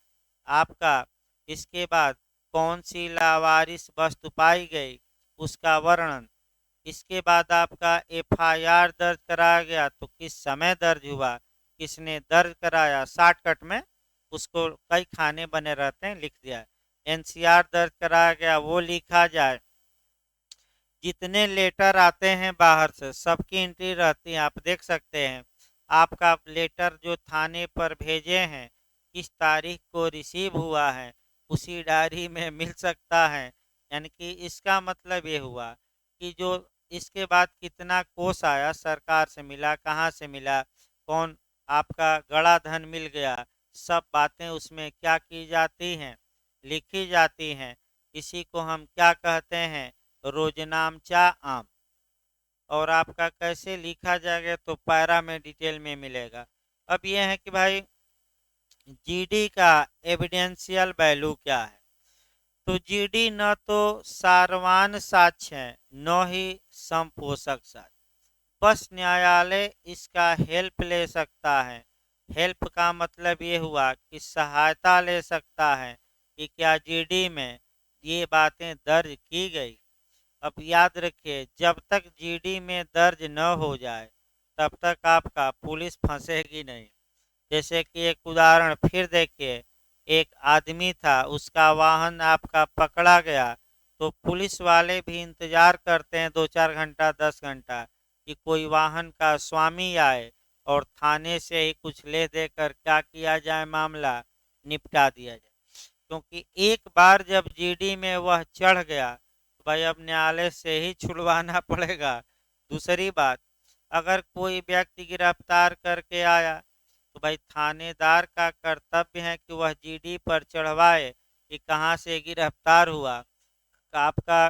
आपका, इसके बाद कौन सी लावारिस वस्तु पाई गई उसका वर्णन, इसके बाद आपका एफआईआर दर्ज कराया गया तो किस समय दर्ज हुआ, किसने दर्ज कराया, शॉर्टकट में उसको कई खाने बने रहते हैं लिख दिया। एनसीआर दर्ज कराया गया वो लिखा जाए। जितने लेटर आते हैं बाहर से सबकी एंट्री रहती है, आप देख सकते हैं। आपका लेटर जो थाने पर भेजे हैं किस तारीख को रिसीव हुआ है उसी डायरी में मिल सकता है। यानी कि इसका मतलब ये हुआ कि जो इसके बाद कितना कोष आया, सरकार से मिला, कहाँ से मिला, कौन आपका गड़ा धन मिल गया, सब बातें उसमें क्या की जाती हैं, लिखी जाती हैं। इसी को हम क्या कहते हैं, रोजनामचा आम। और आपका कैसे लिखा जाएगा तो पैरा में डिटेल में मिलेगा। अब यह है कि भाई जीडी का एविडेंशियल वैल्यू क्या है। तो जीडी न तो सारवान साक्ष्य है न ही संपोषक साक्ष्य, बस न्यायालय इसका हेल्प ले सकता है। हेल्प का मतलब ये हुआ कि सहायता ले सकता है कि क्या जीडी में ये बातें दर्ज की गई। अब याद रखिए जब तक जीडी में दर्ज न हो जाए तब तक आपका पुलिस फंसेगी नहीं। जैसे कि एक उदाहरण फिर देखिए, एक आदमी था उसका वाहन आपका पकड़ा गया तो पुलिस वाले भी इंतजार करते हैं 2-4 घंटा 10 घंटा कि कोई वाहन का स्वामी आए और थाने से ही कुछ ले देकर क्या किया जाए, मामला निपटा दिया जाए। क्योंकि एक बार जब जीडी में वह चढ़ गया तो भाई अब न्यायालय से ही छुड़वाना पड़ेगा। दूसरी बात, अगर कोई व्यक्ति गिरफ्तार करके आया तो भाई थानेदार का कर्तव्य है कि वह जीडी पर चढ़वाए कि कहाँ से गिरफ्तार हुआ, आपका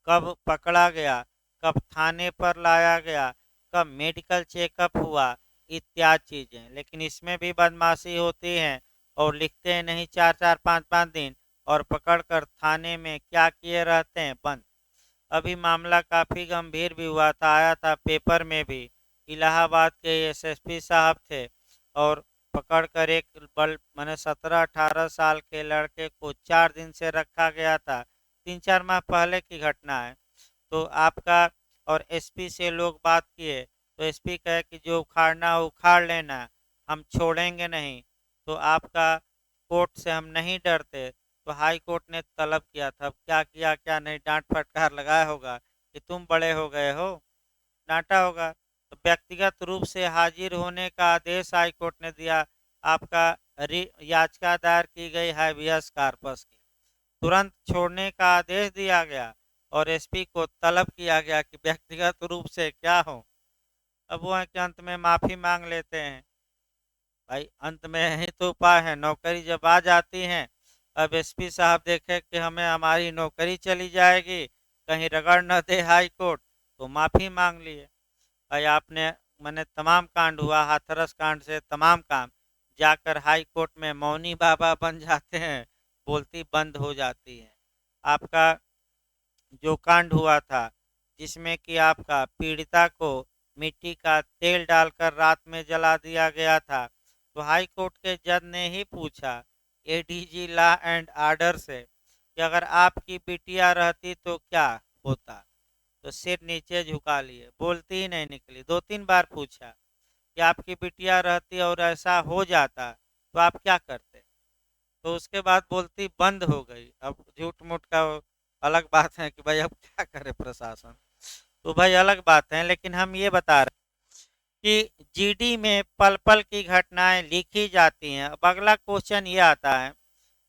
कब पकड़ा गया, कब थाने पर लाया गया, कब मेडिकल चेकअप हुआ, इत्यादि चीज़ें। लेकिन इसमें भी बदमाशी होती है और लिखते हैं नहीं 4-4 5-5 दिन और पकड़कर थाने में क्या किए रहते हैं, बंद। अभी मामला काफ़ी गंभीर भी हुआ था, आया था पेपर में भी। इलाहाबाद के एसएसपी साहब थे और पकड़कर एक बल मैंने 17-18 साल के लड़के को 4 दिन से रखा गया था। 3-4 माह पहले की घटना है। तो आपका और एसपी से लोग बात किए तो एसपी कहे कि जो उखाड़ना हो उखाड़ लेना, हम छोड़ेंगे नहीं। तो आपका कोर्ट से हम नहीं डरते, तो हाई कोर्ट ने तलब किया था। क्या किया क्या नहीं, डांट फटकार लगाया होगा कि तुम बड़े हो गए हो, डांटा होगा। तो व्यक्तिगत रूप से हाजिर होने का आदेश हाई कोर्ट ने दिया। आपका याचिका दायर की गई हैबियस कार्पस की, तुरंत छोड़ने का आदेश दिया गया और एसपी को तलब किया गया कि व्यक्तिगत रूप से क्या हो। अब वो है कि अंत में माफ़ी मांग लेते हैं। भाई अंत में यही तो उपाय है, नौकरी जब आ जाती है, अब एसपी साहब देखे कि हमें हमारी नौकरी चली जाएगी, कहीं रगड़ न दे हाई कोर्ट, तो माफ़ी मांग लिए। भाई आपने मैंने तमाम कांड हुआ, हाथरस कांड से तमाम काम, जाकर हाई कोर्ट में मौनी बाबा बन जाते हैं, बोलती बंद हो जाती है। आपका जो कांड हुआ था जिसमें कि आपका पीड़िता को मिट्टी का तेल डालकर रात में जला दिया गया था। तो हाई कोर्ट के जज ने ही पूछा एडीजी लॉ एंड ऑर्डर से कि अगर आपकी बिटिया रहती तो क्या होता। तो सिर नीचे झुका लिए, बोलती ही नहीं निकली। 2-3 बार पूछा कि आपकी बिटिया रहती और ऐसा हो जाता तो आप क्या करते। तो उसके बाद बोलती बंद हो गई। अब झूठ मूठ का अलग बात है कि भाई अब क्या करे प्रशासन, तो भाई अलग बात है, लेकिन हम ये बता रहे कि जीडी में पल पल की घटनाएं लिखी जाती हैं। अब अगला क्वेश्चन ये आता है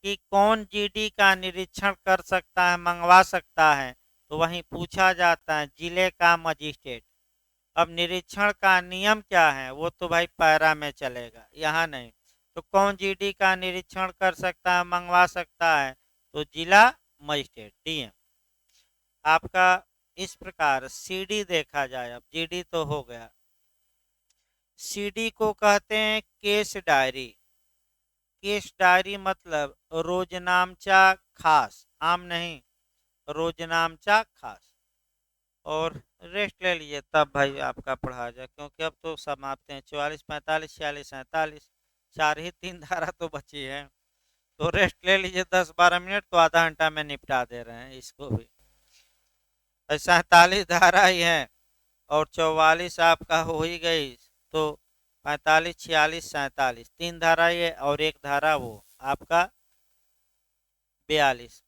कि कौन जीडी का निरीक्षण कर सकता है, मंगवा सकता है। तो वहीं पूछा जाता है जिले का मजिस्ट्रेट। अब निरीक्षण का नियम क्या है वो तो भाई पैरा में चलेगा, यहाँ नहीं। तो कौन जीडी का निरीक्षण कर सकता है, मंगवा सकता है, तो जिला मजिस्ट्रेट डीएम। आपका इस प्रकार सीडी देखा जाए, अब जीडी तो हो गया। सीडी को कहते हैं केस डायरी। केस डायरी मतलब रोजनामचा खास, आम नहीं, रोजनामचा खास। और रेस्ट ले लीजिए तब भाई आपका पढ़ा जाए, क्योंकि अब तो समाप्त हैं। 44, 45, 46, 47, चार ही 3 धारा तो बची है। तो रेस्ट ले लीजिए 10-12 मिनट, तो आधा घंटा में निपटा दे रहे हैं इसको भी। 47 धारा ही है और 44 आपका हो ही गई। तो 45, 46, 47 3 धारा ये और एक धारा वो आपका 42।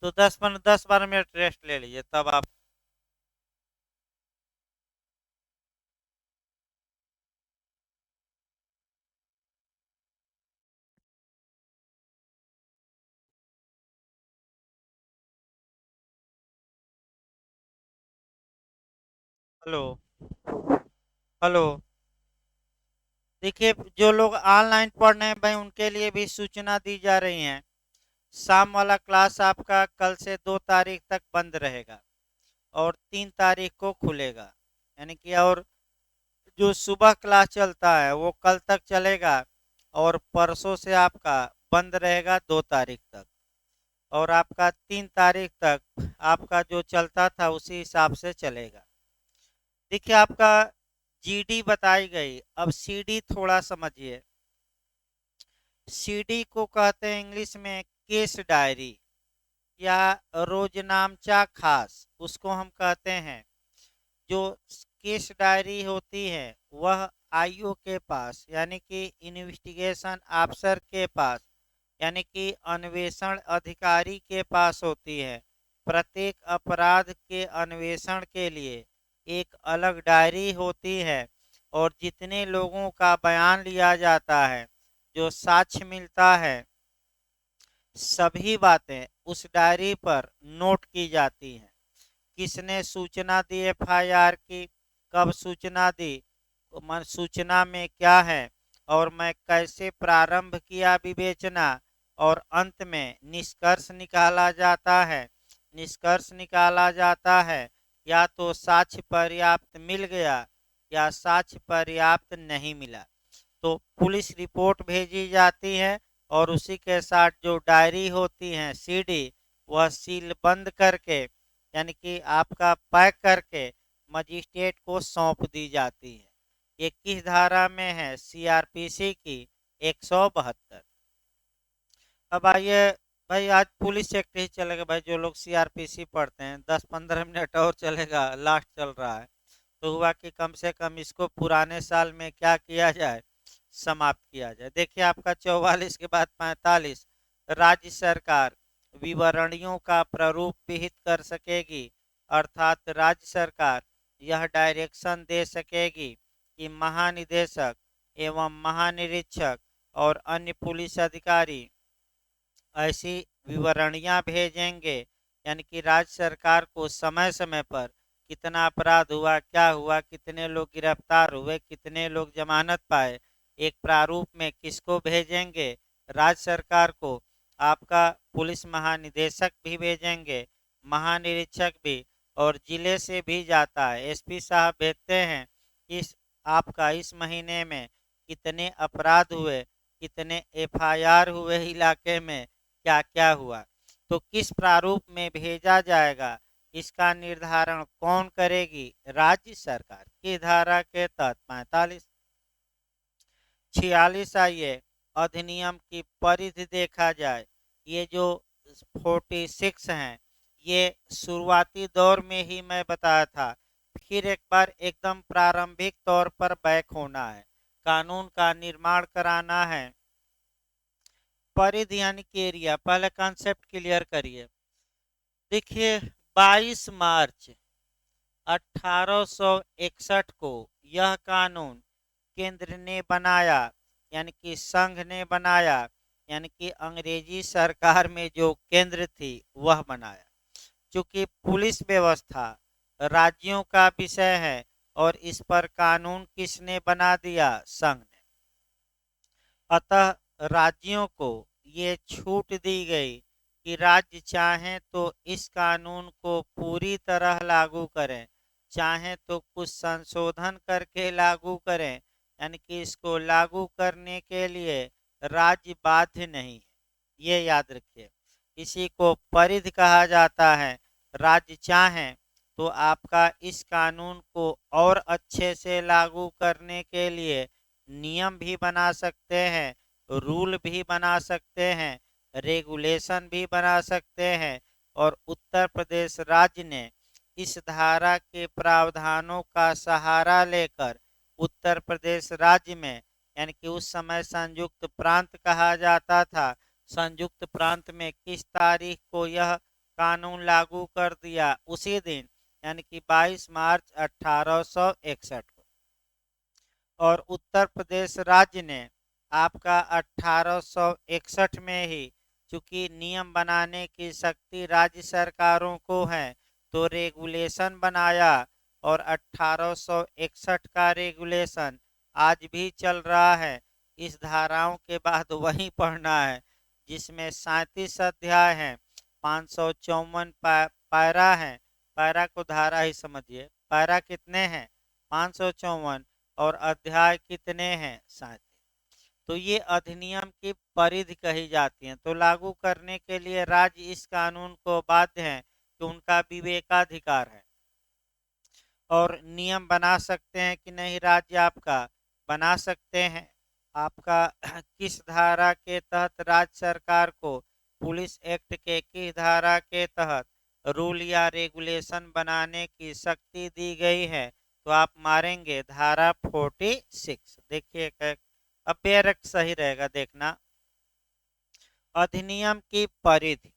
तो 10-12 मिनट रेस्ट ले लीजिए तब आप। Hello, hello. देखिए जो लोग ऑनलाइन पढ़ रहे हैं भाई उनके लिए भी सूचना दी जा रही है। शाम वाला क्लास आपका कल से 2 तारीख तक बंद रहेगा और 3 तारीख को खुलेगा। यानी कि और जो सुबह क्लास चलता है वो कल तक चलेगा और परसों से आपका बंद रहेगा 2 तारीख तक। और आपका 3 तारीख तक आपका जो चलता था उसी हिसाब से चलेगा। देखिए आपका जीडी बताई गई, अब सीडी थोड़ा समझिए। सीडी को कहते हैं इंग्लिश में केस डायरी या रोजनामचा खास, उसको हम कहते हैं। जो केस डायरी होती है वह आईओ के पास यानी कि इन्वेस्टिगेशन ऑफिसर के पास यानी कि अन्वेषण अधिकारी के पास होती है। प्रत्येक अपराध के अन्वेषण के लिए एक अलग डायरी होती है और जितने लोगों का बयान लिया जाता है, जो साक्ष्य मिलता है, सभी बातें उस डायरी पर नोट की जाती हैं। किसने सूचना दी एफआईआर की, कब सूचना दी, सूचना में क्या है, और मैं कैसे प्रारंभ किया विवेचना, और अंत में निष्कर्ष निकाला जाता है। निष्कर्ष निकाला जाता है या तो साक्ष्य पर्याप्त मिल गया या साक्ष्य पर्याप्त नहीं मिला, तो पुलिस रिपोर्ट भेजी जाती है और उसी के साथ जो डायरी होती है सीडी, वह सील बंद करके यानी कि आपका पैक करके मजिस्ट्रेट को सौंप दी जाती है। ये किस धारा में है, सीआरपीसी की 172। अब आइए भाई, आज पुलिस एक्ट ही चलेगा भाई। जो लोग सीआरपीसी पढ़ते हैं 10-15 मिनट और चलेगा, लास्ट चल रहा है। तो हुआ कि कम से कम इसको पुराने साल में क्या किया जाए, समाप्त किया जाए। देखिए आपका 44 के बाद 45, राज्य सरकार विवरणियों का प्रारूप विहित कर सकेगी। अर्थात राज्य सरकार यह डायरेक्शन दे सकेगी कि महानिदेशक एवं महानिरीक्षक और अन्य पुलिस अधिकारी ऐसी विवरणियां भेजेंगे। यानी कि राज्य सरकार को समय समय पर कितना अपराध हुआ, क्या हुआ, कितने लोग गिरफ्तार हुए, कितने लोग जमानत पाए, एक प्रारूप में किसको भेजेंगे, राज्य सरकार को आपका पुलिस महानिदेशक भी भेजेंगे, महानिरीक्षक भी, और जिले से भी जाता है। एसपी साहब भेजते हैं इस आपका इस महीने में कितने अपराध हुए, कितने एफआईआर हुए इलाके में, क्या क्या हुआ। तो किस प्रारूप में भेजा जाएगा, इसका निर्धारण कौन करेगी, राज्य सरकार। किस धारा के तहत? 45। 46 आइए, अधिनियम की परिधि देखा जाए। ये जो 46 हैं, ये शुरुआती दौर में ही मैं बताया था। फिर एक बार एकदम प्रारंभिक तौर पर बैक होना है, कानून का निर्माण कराना है। परिधि यानी कि एरिया, पहले कॉन्सेप्ट क्लियर करिए। देखिए 22 मार्च 1861 को यह कानून केंद्र ने बनाया, यानी कि संघ ने बनाया, यानी कि अंग्रेजी सरकार में जो केंद्र थी वह बनाया। चूंकि पुलिस व्यवस्था राज्यों का विषय है और इस पर कानून किसने बना दिया? संघ ने। अतः राज्यों को ये छूट दी गई कि राज्य चाहें तो इस कानून को पूरी तरह लागू करें, चाहें तो कुछ संशोधन करके लागू करें, यानी कि इसको लागू करने के लिए राज्य बाध्य नहीं है। ये याद रखिए, इसी को परिधि कहा जाता है। राज्य चाहें तो आपका इस कानून को और अच्छे से लागू करने के लिए नियम भी बना सकते हैं, रूल भी बना सकते हैं, रेगुलेशन भी बना सकते हैं। और उत्तर प्रदेश राज्य ने इस धारा के प्रावधानों का सहारा लेकर उत्तर प्रदेश राज्य में, यानी कि उस समय संयुक्त प्रांत कहा जाता था, संयुक्त प्रांत में किस तारीख को यह कानून लागू कर दिया? उसी दिन, यानी कि 22 मार्च 1861 को। और उत्तर प्रदेश राज्य ने आपका 1861 में ही, चूंकि नियम बनाने की शक्ति राज्य सरकारों को है, तो रेगुलेशन बनाया। और 1861 का रेगुलेशन आज भी चल रहा है। इस धाराओं के बाद वही पढ़ना है जिसमें 37 अध्याय हैं, 554 पैरा हैं। पैरा को धारा ही समझिए। पैरा कितने हैं? 554। और अध्याय कितने हैं? 37। तो ये अधिनियम की परिधि कही जाती है। तो लागू करने के लिए राज्य इस कानून को बाध्य हैं कि उनका विवेकाधिकार है। और नियम बना सकते हैं कि नहीं? राज्य आपका बना सकते हैं। आपका किस धारा के तहत राज्य सरकार को पुलिस एक्ट के किस धारा के तहत रूल या रेगुलेशन बनाने की शक्ति दी गई है? तो आप मारेंगे धारा 46। देखिए अब बेरक सही रहेगा, देखना। अधिनियम की परिधि,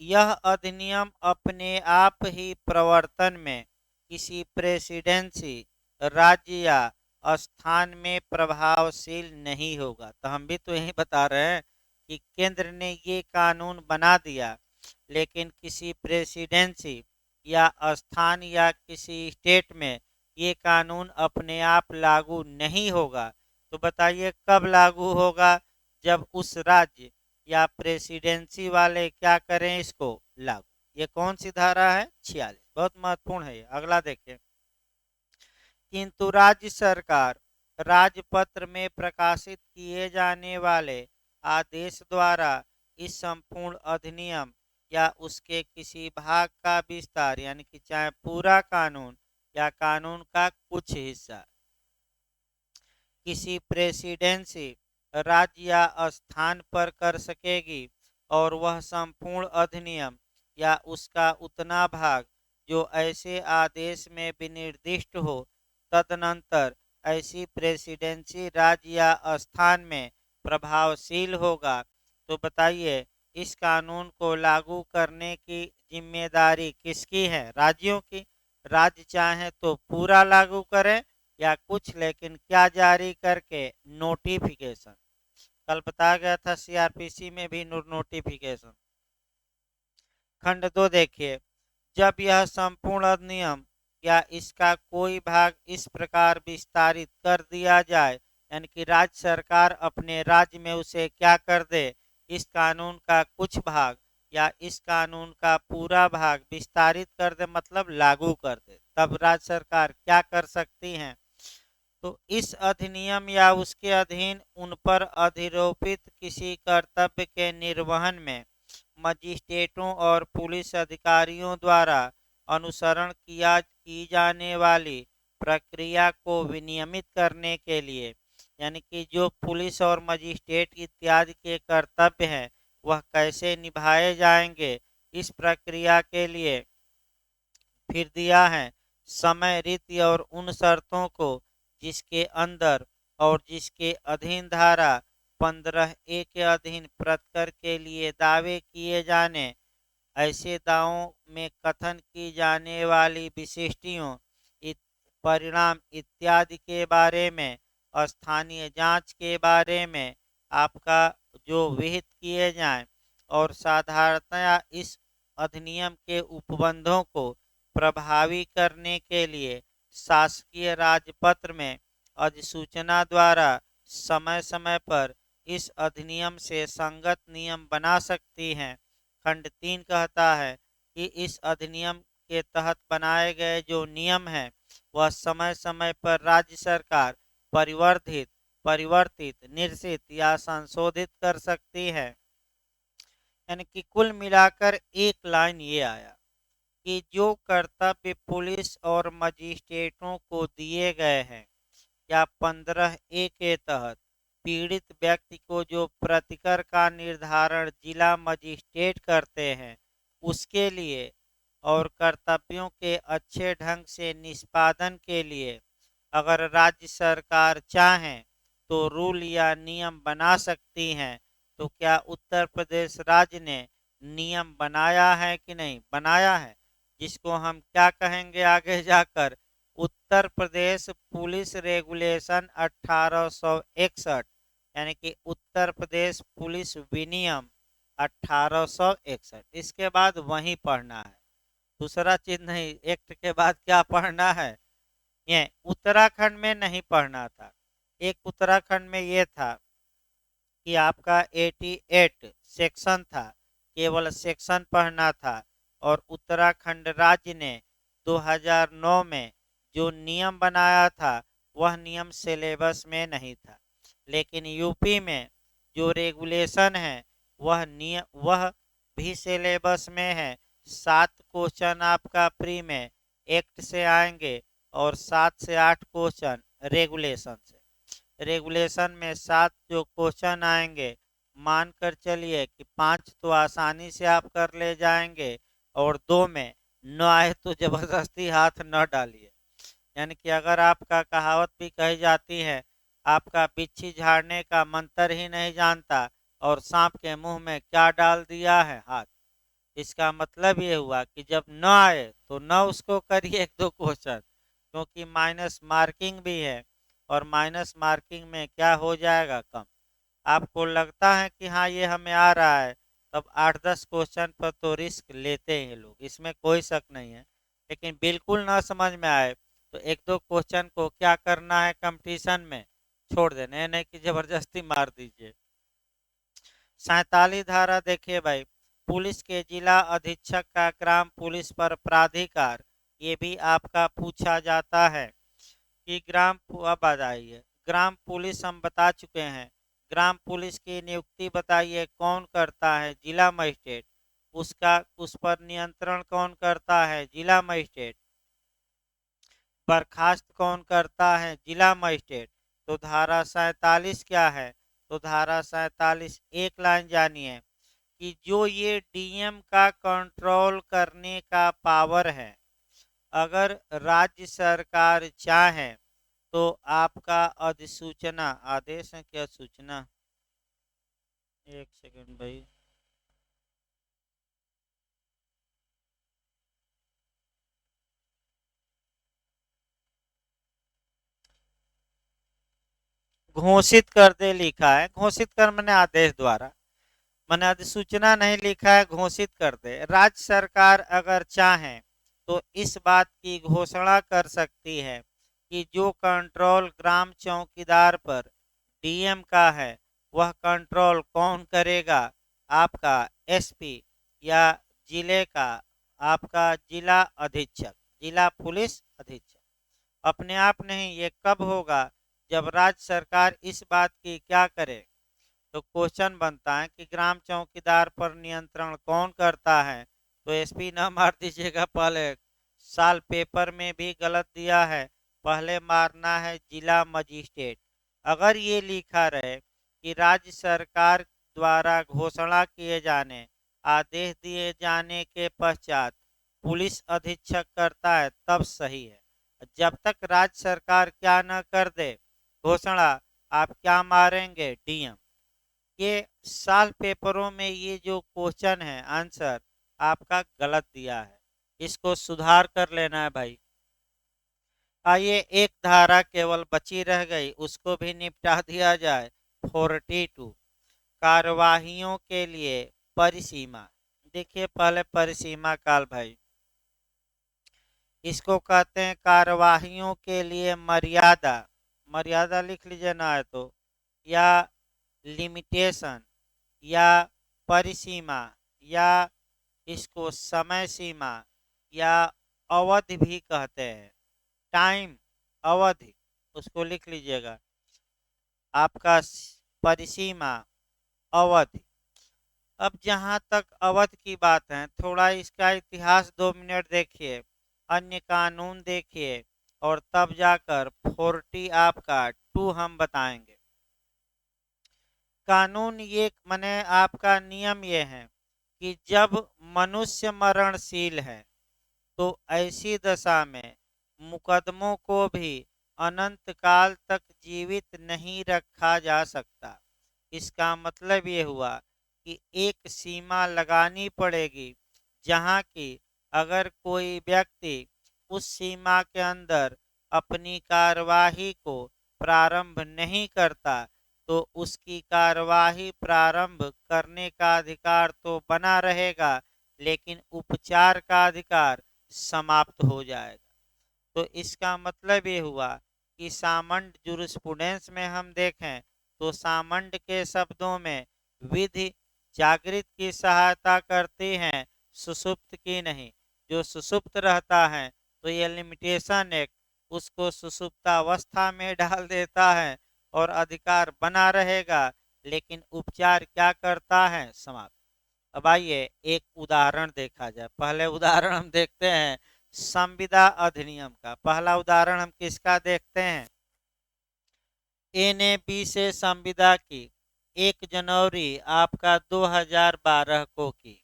यह अधिनियम अपने आप ही प्रवर्तन में किसी प्रेसिडेंसी, राज्य या स्थान में प्रभावशील नहीं होगा। तो हम भी तो यही बता रहे हैं कि केंद्र ने ये कानून बना दिया, लेकिन किसी प्रेसिडेंसी या स्थान या किसी स्टेट में ये कानून अपने आप लागू नहीं होगा। तो बताइए कब लागू होगा? जब उस राज्य या प्रेसिडेंसी वाले क्या करें? इसको लागू। ये कौन सी धारा है? 46। बहुत महत्वपूर्ण है ये। अगला देखिए। किंतु राज्य सरकार राजपत्र में प्रकाशित किए जाने वाले आदेश द्वारा इस संपूर्ण अधिनियम या उसके किसी भाग का विस्तार, यानी कि चाहे पूरा कानून या कानून का कुछ हिस्सा, किसी प्रेसिडेंसी, राज्य या स्थान पर कर सकेगी। और वह संपूर्ण अधिनियम या उसका उतना भाग जो ऐसे आदेश में विनिर्दिष्ट हो, तदनंतर ऐसी प्रेसिडेंसी, राज्य या स्थान में प्रभावशील होगा। तो बताइए इस कानून को लागू करने की जिम्मेदारी किसकी है? राज्यों की। राज्य चाहे तो पूरा लागू करें या कुछ, लेकिन क्या जारी करके? नोटिफिकेशन। कल बताया गया था सीआरपीसी में भी नोटिफिकेशन। खंड 2 देखिए। जब यह संपूर्ण अधिनियम या इसका कोई भाग इस प्रकार विस्तारित कर दिया जाए, यानी कि राज्य सरकार अपने राज्य में उसे क्या कर दे? इस कानून का कुछ भाग या इस कानून का पूरा भाग विस्तारित कर दे, मतलब लागू कर दे, तब राज्य सरकार क्या कर सकती हैं? तो इस अधिनियम या उसके अधीन उन पर अधिरोपित किसी कर्तव्य के निर्वहन में मजिस्ट्रेटों और पुलिस अधिकारियों द्वारा अनुसरण की जाने वाली प्रक्रिया को विनियमित करने के लिए, यानी कि जो पुलिस और मजिस्ट्रेट इत्यादि के कर्तव्य हैं वह कैसे निभाए जाएंगे, इस प्रक्रिया के लिए फिर दिया है समय, रीति और उन शर्तों को जिसके अंदर और जिसके अधीन धारा 15A के अधीन प्रतिकर के लिए दावे किए जाने, ऐसे दावों में कथन की जाने वाली विशिष्टियों, परिणाम इत्यादि के बारे में, स्थानीय जांच के बारे में आपका जो विहित किए जाएं, और साधारणतया इस अधिनियम के उपबंधों को प्रभावी करने के लिए शासकीय राजपत्र में अधिसूचना द्वारा समय समय पर इस अधिनियम से संगत नियम बना सकती हैं। खंड 3 कहता है कि इस अधिनियम के तहत बनाए गए जो नियम हैं वह समय समय पर राज्य सरकार परिवर्तित परिवर्तित निरसित या संशोधित कर सकती है। यानी कि कुल मिलाकर एक लाइन ये आया कि जो कर्तव्य पुलिस और मजिस्ट्रेटों को दिए गए हैं या 15A के तहत पीड़ित व्यक्ति को जो प्रतिकर का निर्धारण जिला मजिस्ट्रेट करते हैं उसके लिए और कर्तव्यों के अच्छे ढंग से निष्पादन के लिए अगर राज्य सरकार चाहें तो रूल या नियम बना सकती हैं। तो क्या उत्तर प्रदेश राज्य ने नियम बनाया है कि नहीं बनाया है, जिसको हम क्या कहेंगे आगे जाकर उत्तर प्रदेश पुलिस रेगुलेशन 1861, यानी कि उत्तर प्रदेश पुलिस विनियम 1861। इसके बाद वहीं पढ़ना है, दूसरा चीज नहीं। एक्ट के बाद क्या पढ़ना है, ये उत्तराखंड में नहीं पढ़ना था। एक उत्तराखंड में ये था कि आपका 88 सेक्शन था, केवल सेक्शन पढ़ना था, और उत्तराखंड राज्य ने 2009 में जो नियम बनाया था वह नियम सिलेबस में नहीं था। लेकिन यूपी में जो रेगुलेशन है वह भी सिलेबस में है। 7 क्वेश्चन आपका प्री में एक्ट से आएंगे और 7 से 8 क्वेश्चन रेगुलेशन से। रेगुलेशन में 7 जो क्वेश्चन आएंगे, मान कर चलिए कि 5 तो आसानी से आप कर ले जाएंगे और 2 में न आए तो जबरदस्ती हाथ न डालिए। यानी कि अगर आपका कहावत भी कही जाती है, आपका बिच्छी झाड़ने का मंत्र ही नहीं जानता और सांप के मुंह में क्या डाल दिया है, हाथ। इसका मतलब ये हुआ कि जब न आए तो न उसको करिए 1-2 क्वेश्चन, क्योंकि माइनस मार्किंग भी है और माइनस मार्किंग में क्या हो जाएगा, कम। आपको लगता है कि हाँ ये हमें आ रहा है, तब 8-10 क्वेश्चन पर तो रिस्क लेते हैं लोग, इसमें कोई शक नहीं है। लेकिन बिल्कुल ना समझ में आए तो 1-2 क्वेश्चन को क्या करना है, कंपटीशन में छोड़ देना है, नहीं कि जबरदस्ती मार दीजिए। 47 धारा देखिए भाई, पुलिस के जिला अधीक्षक का ग्राम पुलिस पर प्राधिकार, ये भी आपका पूछा जाता है कि अब आ जाइए, ग्राम पुलिस हम बता चुके हैं। ग्राम पुलिस की नियुक्ति बताइए कौन करता है, जिला मजिस्ट्रेट। उस पर नियंत्रण कौन करता है, जिला मजिस्ट्रेट। बर्खास्त कौन करता है, जिला मजिस्ट्रेट। तो धारा 47 क्या है, तो धारा 47 एक लाइन जानिए कि जो ये डीएम का कंट्रोल करने का पावर है, अगर राज्य सरकार चाहे तो आपका अधिसूचना, आदेश है क्या सूचना, एक सेकंड भाई, घोषित कर दे लिखा है, घोषित कर मैंने आदेश द्वारा, मैंने अधिसूचना नहीं लिखा है, घोषित कर दे। राज्य सरकार अगर चाहे तो इस बात की घोषणा कर सकती है कि जो कंट्रोल ग्राम चौकीदार पर डीएम का है वह कंट्रोल कौन करेगा, आपका एसपी या जिले का आपका जिला अधीक्षक, जिला पुलिस अधीक्षक। अपने आप नहीं, ये कब होगा, जब राज्य सरकार इस बात की क्या करे। तो क्वेश्चन बनता है कि ग्राम चौकीदार पर नियंत्रण कौन करता है, तो एसपी न मार दीजिएगा, पहले साल पेपर में भी गलत दिया है, पहले मारना है जिला मजिस्ट्रेट। अगर ये लिखा रहे कि राज्य सरकार द्वारा घोषणा किए जाने, आदेश दिए जाने के पश्चात पुलिस अधीक्षक करता है, तब सही है। जब तक राज्य सरकार क्या न कर दे घोषणा, आप क्या मारेंगे? डीएम। ये साल पेपरों में ये जो क्वेश्चन है आंसर आपका गलत दिया है, इसको सुधार कर लेना है भाई। आइए एक धारा केवल बची रह गई, उसको भी निपटा दिया जाए। 42 कार्यवाहियों के लिए परिसीमा। देखिए पहले परिसीमा काल भाई, इसको कहते हैं कार्यवाहियों के लिए मर्यादा। मर्यादा लिख लीजिए ना है तो, या लिमिटेशन, या परिसीमा, या इसको समय सीमा, या अवधि भी कहते हैं, टाइम, अवधि, उसको लिख लीजिएगा आपका परिसीमा, अवधि। अब जहाँ तक अवध की बात है, थोड़ा इसका इतिहास 2 मिनट देखिए, अन्य कानून देखिए, और तब जाकर 40 आपका 2 हम बताएंगे। कानून ये माने आपका नियम ये है कि जब मनुष्य मरणशील है तो ऐसी दशा में मुकदमों को भी अनंत काल तक जीवित नहीं रखा जा सकता। इसका मतलब ये हुआ कि एक सीमा लगानी पड़ेगी, जहाँ की अगर कोई व्यक्ति उस सीमा के अंदर अपनी कार्यवाही को प्रारंभ नहीं करता तो उसकी कार्यवाही प्रारंभ करने का अधिकार तो बना रहेगा, लेकिन उपचार का अधिकार समाप्त हो जाएगा। तो इसका मतलब ये हुआ कि सामंड जूरिस्प्रूडेंस में हम देखें तो सामंड के शब्दों में विधि जागृत की सहायता करती हैं, सुषुप्त की नहीं। जो सुषुप्त रहता है तो ये लिमिटेशन एक्ट उसको सुषुप्तावस्था में डाल देता है और अधिकार बना रहेगा, लेकिन उपचार क्या करता है? समाप्त। अब आइए एक उदाहरण देखा जाए। पहले उदाहरण हम देखते हैं संविदा अधिनियम का। पहला उदाहरण हम किसका देखते हैं? ए ने बी से संविदा की 1 जनवरी आपका 2012 को की,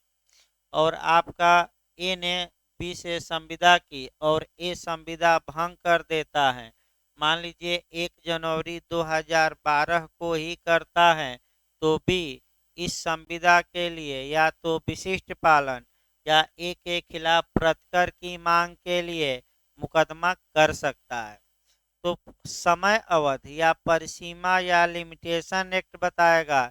और आपका ए ने बी से संविदा की और ए संविदा भंग कर देता है। मान लीजिए 1 जनवरी 2012 को ही करता है, तो बी इस संविदा के लिए या तो विशिष्ट पालन या ए के खिलाफ प्रतिकर की मांग के लिए मुकदमा कर सकता है। तो समय अवधि या परिसीमा या लिमिटेशन एक्ट बताएगा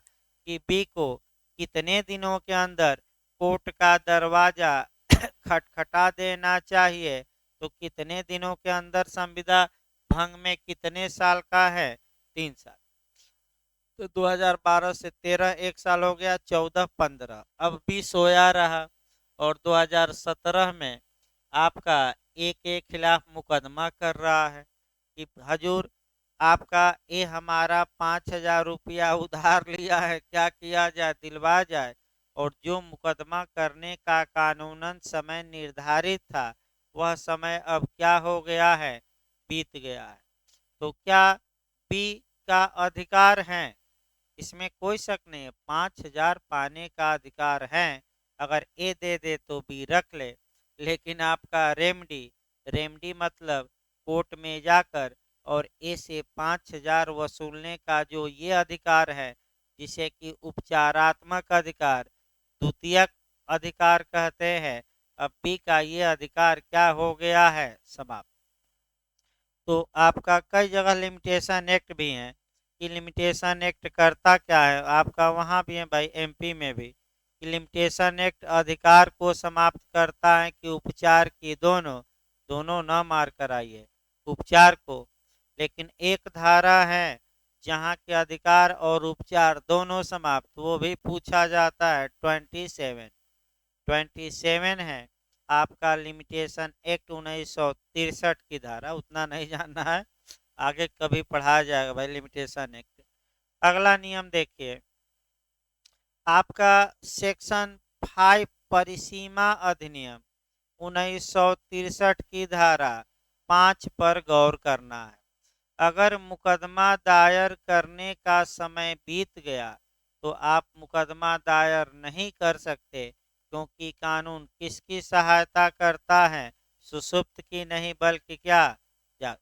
कि बी को कितने दिनों के अंदर कोर्ट का दरवाजा खटखटा देना चाहिए। तो कितने दिनों के अंदर संविदा भंग में कितने साल का है? 3 साल। तो 2012 से 13 1 साल हो गया, 14 15, अब भी सोया रहा और 2017 में आपका ए के खिलाफ मुकदमा कर रहा है कि हजूर आपका ए हमारा 5,000 रुपया उधार लिया है, क्या किया जाए? दिलवा जाए। और जो मुकदमा करने का कानूनन समय निर्धारित था वह समय अब क्या हो गया है? बीत गया है। तो क्या बी का अधिकार है? इसमें कोई शक नहीं है, 5,000 पाने का अधिकार है। अगर ए दे दे तो बी रख ले, लेकिन आपका रेमडी, रेमडी मतलब कोर्ट में जाकर और ए से 5,000 वसूलने का जो ये अधिकार है, जिसे कि उपचारात्मक अधिकार, द्वितीयक अधिकार कहते हैं, अब बी का ये अधिकार क्या हो गया है? समाप्त। तो आपका कई जगह लिमिटेशन एक्ट भी हैं कि लिमिटेशन एक्ट करता क्या है, आपका वहाँ भी है भाई, एमपी में भी, कि लिमिटेशन एक्ट अधिकार को समाप्त करता है कि उपचार की दोनों दोनों न मार कर आइए उपचार को। लेकिन एक धारा है जहाँ के अधिकार और उपचार दोनों समाप्त, वो भी पूछा जाता है। 27 है आपका लिमिटेशन एक्ट 1963 की धारा, उतना नहीं जानना है, आगे कभी पढ़ाया जाएगा भाई लिमिटेशन एक्ट। अगला नियम देखिए आपका सेक्शन 5 परिसीमा अधिनियम 1963 की धारा 5 पर गौर करना है। अगर मुकदमा दायर करने का समय बीत गया तो आप मुकदमा दायर नहीं कर सकते, क्योंकि कानून किसकी सहायता करता है? सुषुप्त की नहीं, बल्कि क्या? जाग।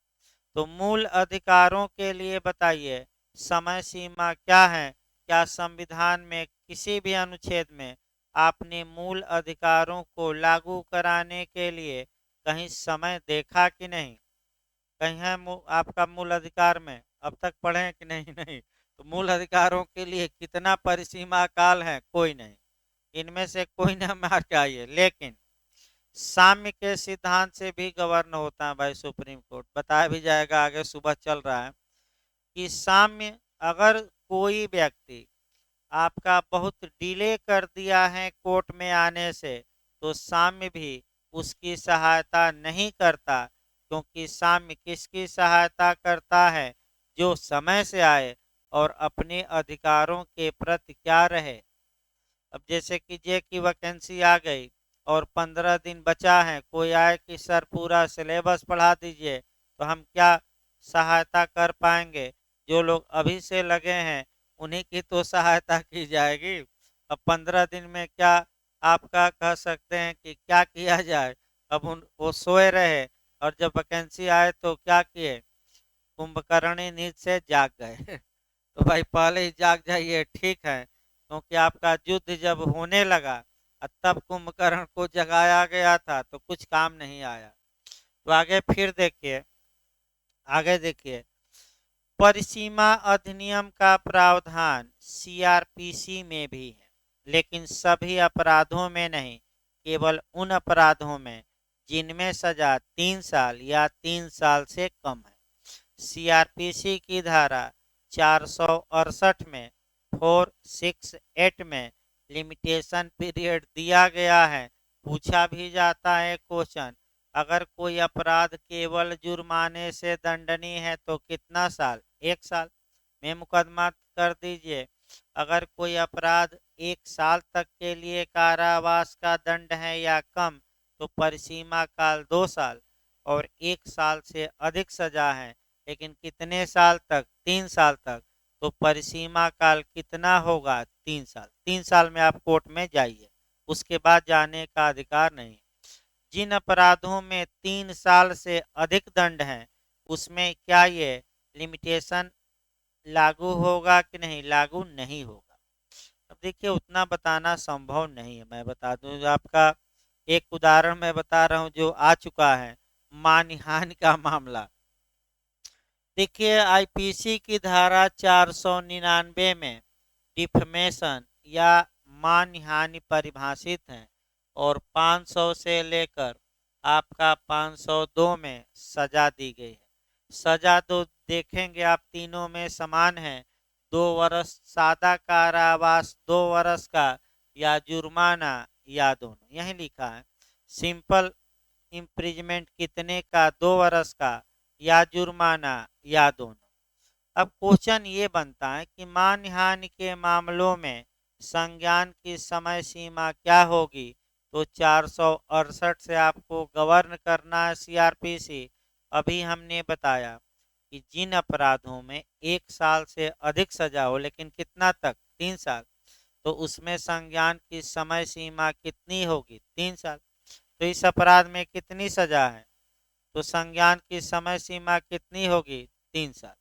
तो मूल अधिकारों के लिए बताइए, समय सीमा क्या है? क्या संविधान में किसी भी अनुच्छेद में आपने मूल अधिकारों को लागू कराने के लिए कहीं समय देखा कि नहीं? कहीं है आपका मूल अधिकार में? अब तक पढ़े हैं कि नहीं? नहीं। तो मूल अधिकारों के लिए कितना परिसीमा काल है? कोई नहीं। इनमें से कोई ना मार के आइए। लेकिन साम्य के सिद्धांत से भी गवर्न होता है भाई सुप्रीम कोर्ट, बताया भी जाएगा आगे, सुबह चल रहा है कि साम्य, अगर कोई व्यक्ति आपका बहुत डिले कर दिया है कोर्ट में आने से, तो साम्य भी उसकी सहायता नहीं करता, क्योंकि साम्य किसकी सहायता करता है? जो समय से आए और अपने अधिकारों के प्रति क्या रहे। अब जैसे कि जे की वैकेंसी आ गई और 15 दिन बचा है, कोई आए कि सर पूरा सिलेबस पढ़ा दीजिए, तो हम क्या सहायता कर पाएंगे? जो लोग अभी से लगे हैं उन्हीं की तो सहायता की जाएगी। अब 15 दिन में क्या आपका कह सकते हैं कि क्या किया जाए? अब उन वो सोए रहे और जब वैकेंसी आए तो क्या किए? कुंभकर्णी नींद से जाग गए। तो भाई पहले ही जाग जाइए, ठीक है, क्योंकि आपका युद्ध जब होने लगा तब कुंभकर्ण को जगाया गया था तो कुछ काम नहीं आया। तो आगे फिर देखिए, आगे देखिए, परिसीमा अधिनियम का प्रावधान सीआरपीसी में भी है, लेकिन सभी अपराधों में नहीं, केवल उन अपराधों में जिनमें सजा 3 साल या 3 साल से कम है। सीआरपीसी की धारा 468 में 468 में लिमिटेशन पीरियड दिया गया है। पूछा भी जाता है क्वेश्चन, अगर कोई अपराध केवल जुर्माने से दंडनीय है तो कितना साल? 1 साल में मुकदमा कर दीजिए। अगर कोई अपराध 1 साल तक के लिए कारावास का दंड है या कम तो परिसीमा काल 2 साल, और 1 साल से अधिक सजा है लेकिन कितने साल तक? 3 साल तक, तो परिसीमा काल कितना होगा? 3 साल। 3 साल में आप कोर्ट में जाइए, उसके बाद जाने का अधिकार नहीं। जिन अपराधों में 3 साल से अधिक दंड है उसमें क्या ये लिमिटेशन लागू होगा कि नहीं? लागू नहीं होगा। अब देखिए, उतना बताना संभव नहीं है। मैं बता दूं, जो आपका एक उदाहरण मैं बता रहा हूं जो आ चुका है, मानहानि का मामला। देखिए, आईपीसी की धारा 499 में डिफमेशन या मानहानि परिभाषित है, और 500 से लेकर आपका 502 में सजा दी गई है। सजा तो देखेंगे आप तीनों में समान है, 2 वर्ष सादा कारावास 2 वर्ष का, या जुर्माना, या दोनों। यही लिखा है सिंपल इम्प्रिजमेंट कितने का? 2 वर्ष का, या जुर्माना, या दोनों। अब क्वेश्चन ये बनता है कि मानहानि के मामलों में संज्ञान की समय सीमा क्या होगी? तो 468 से आपको गवर्न करना है सीआरपीसी। अभी हमने बताया कि जिन अपराधों में 1 साल से अधिक सजा हो लेकिन कितना तक? 3 साल, तो उसमें संज्ञान की समय सीमा कितनी होगी? 3 साल। तो इस अपराध में कितनी सजा है? तो संज्ञान की समय सीमा कितनी होगी? 3 साल।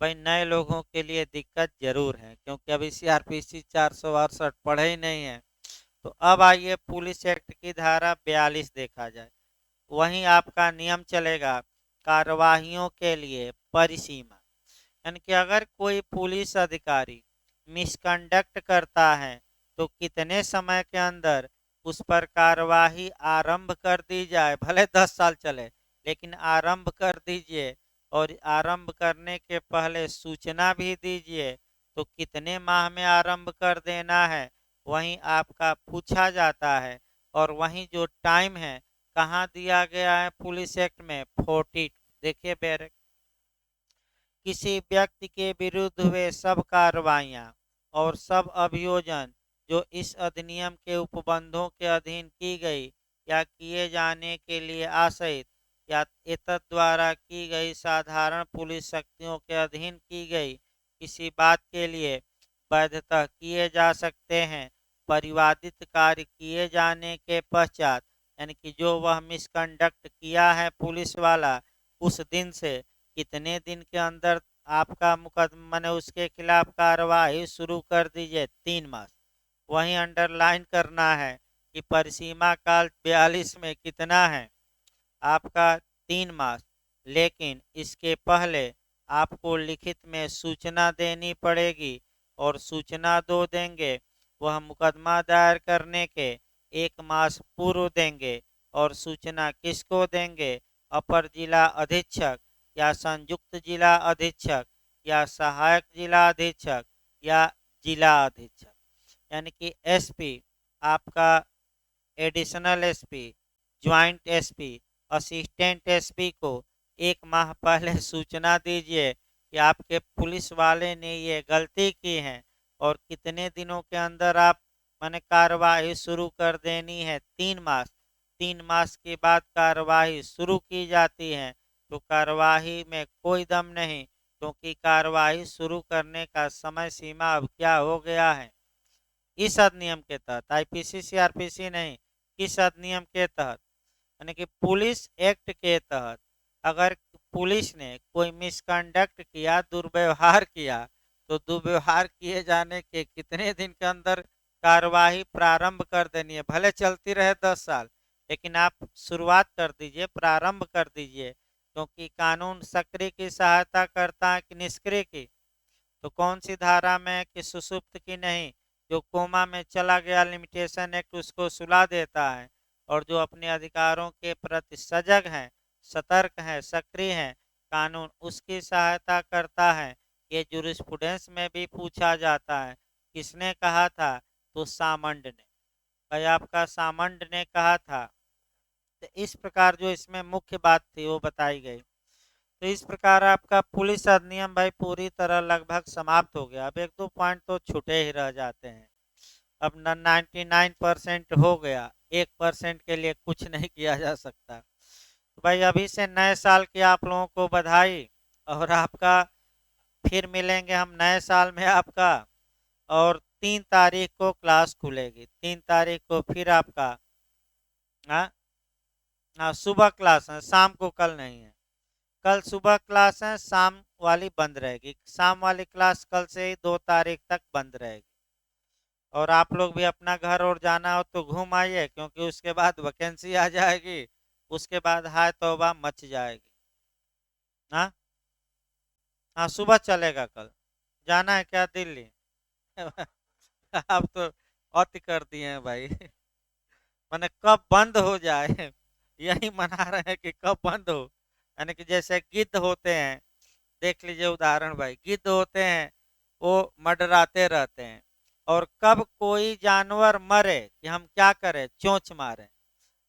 भाई नए लोगों के लिए दिक्कत जरूर है, क्योंकि अभी सीआरपीसी 468 पढ़े ही नहीं है। तो अब आइए पुलिस एक्ट की धारा 42 देखा जाए। वहीं आपका नियम चलेगा कार्यवाहियों के लिए परिसीमा, यानी कि अगर कोई पुलिस अधिकारी मिसकंडक्ट करता है तो कितने समय के अंदर उस पर कार्यवाही आरंभ कर दी जाए। भले 10 साल चले, लेकिन आरंभ कर दीजिए, और आरंभ करने के पहले सूचना भी दीजिए। तो कितने माह में आरंभ कर देना है वहीं आपका पूछा जाता है। और वहीं जो टाइम है कहाँ दिया गया है पुलिस एक्ट में? 40। देखिए बैरक, किसी व्यक्ति के विरुद्ध हुए सब कार्रवाइयाँ और सब अभियोजन जो इस अधिनियम के उपबंधों के अधीन की गई या किए जाने के लिए आशयित या एतद द्वारा की गई साधारण पुलिस शक्तियों के अधीन की गई किसी बात के लिए वैधतः किए जा सकते हैं। परिवादित कार्य किए जाने के पश्चात, यानी कि जो वह मिसकंडक्ट किया है पुलिस वाला, उस दिन से कितने दिन के अंदर आपका मुकदमा ने उसके खिलाफ कार्रवाई शुरू कर दीजिए, 3 मास। वहीं अंडरलाइन करना है कि परिसीमा काल 42 में कितना है आपका, 3 मास। लेकिन इसके पहले आपको लिखित में सूचना देनी पड़ेगी, और सूचना दो देंगे वह मुकदमा दायर करने के 1 मास पूर्व देंगे। और सूचना किसको देंगे? अपर जिला अधीक्षक या संयुक्त जिला अधीक्षक या सहायक जिला अधीक्षक या जिला अधीक्षक, यानी कि एसपी, आपका additional SP, joint SP, assistant SP को 1 माह पहले सूचना दीजिए कि आपके पुलिस वाले ने ये गलती की है, और कितने दिनों के अंदर आप मैंने कार्रवाई शुरू कर देनी है, 3 मास। 3 मास के बाद कार्रवाई शुरू की जाती है। तो कार्रवाई में कोई दम नहीं, क्योंकि कार्रवाई शुरू करने का समय सीमा अब क्या हो गया है, इस अधिनियम के तहत, आईपीसी सीआरपीसी नहीं, किस अधिनियम के तहत, यानी कि पुलिस एक्ट के तहत। अगर पुलिस ने कोई मिसकंडक्ट किया, दुर्व्यवहार किया, तो दुर्व्यवहार किए जाने के कितने दिन के अंदर कार्यवाही प्रारंभ कर देनी है। भले चलती रहे 10 साल, लेकिन आप शुरुआत कर दीजिए, प्रारंभ कर दीजिए, क्योंकि कानून सक्रिय की सहायता करता है कि निष्क्रिय की? तो कौन सी धारा में कि सुसुप्त की नहीं? जो कोमा में चला गया, लिमिटेशन एक्ट उसको सुला देता है। और जो अपने अधिकारों के प्रति सजग हैं, सतर्क हैं, सक्रिय हैं, कानून उसकी सहायता करता है। ये जूरिस्प्रूडेंस में भी पूछा जाता है। किसने कहा था? तो सामंड ने। भाई आपका सामंड ने कहा था। तो इस प्रकार जो इसमें मुख्य बात थी वो बताई गई। तो इस प्रकार आपका पुलिस अधिनियम भाई पूरी तरह लगभग समाप्त हो गया। अब 1-2 पॉइंट तो छूटे ही रह जाते हैं। अब 99% हो गया, 1% के लिए कुछ नहीं किया जा सकता। तो भाई अभी से नए साल की आप लोगों को बधाई। और आपका फिर मिलेंगे हम नए साल में आपका। और 3 तारीख को क्लास खुलेगी, 3 तारीख को फिर आपका हाँ हाँ सुबह क्लास है, शाम को कल नहीं है। कल सुबह क्लास है, शाम वाली बंद रहेगी। शाम वाली क्लास कल से ही 2 तारीख तक बंद रहेगी। और आप लोग भी अपना घर और जाना हो तो घूम आइए, क्योंकि उसके बाद वैकेंसी आ जाएगी, उसके बाद हाय तौबा मच जाएगी। हाँ हाँ सुबह चलेगा कल। जाना है क्या दिल्ली? आप तो अति कर दिए हैं भाई। मैंने कब बंद हो जाए यही मना रहे हैं कि कब बंद हो। यानी कि जैसे गिद्ध होते हैं, देख लीजिए उदाहरण भाई, गिद्ध होते हैं वो मंडराते रहते हैं, और कब कोई जानवर मरे कि हम क्या करें, चोंच मारें।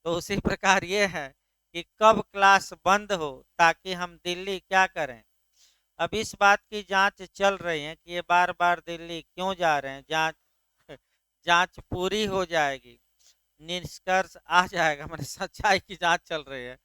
तो उसी प्रकार ये है कि कब क्लास बंद हो, ताकि हम दिल्ली क्या करें। अब इस बात की जांच चल रही है कि ये बार बार दिल्ली क्यों जा रहे हैं। जांच जांच पूरी हो जाएगी, निष्कर्ष आ जाएगा, मैंने सच्चाई की जांच चल रही है,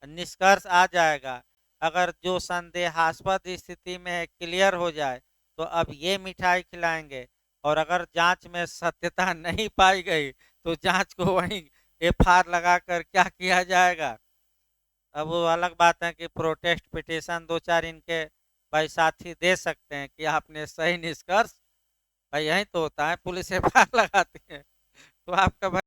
निष्कर्ष आ जाएगा। अगर जो संदेहास्पद स्थिति में क्लियर हो जाए तो अब ये मिठाई खिलाएंगे, और अगर जांच में सत्यता नहीं पाई गई तो जांच को वहीं एफआर लगाकर क्या किया जाएगा। अब वो अलग बात है कि प्रोटेस्ट पिटीशन 2-4 इनके भाई साथी दे सकते हैं कि आपने सही निष्कर्ष, भाई यही तो होता है, पुलिस एफआर लगाती है। तो आपका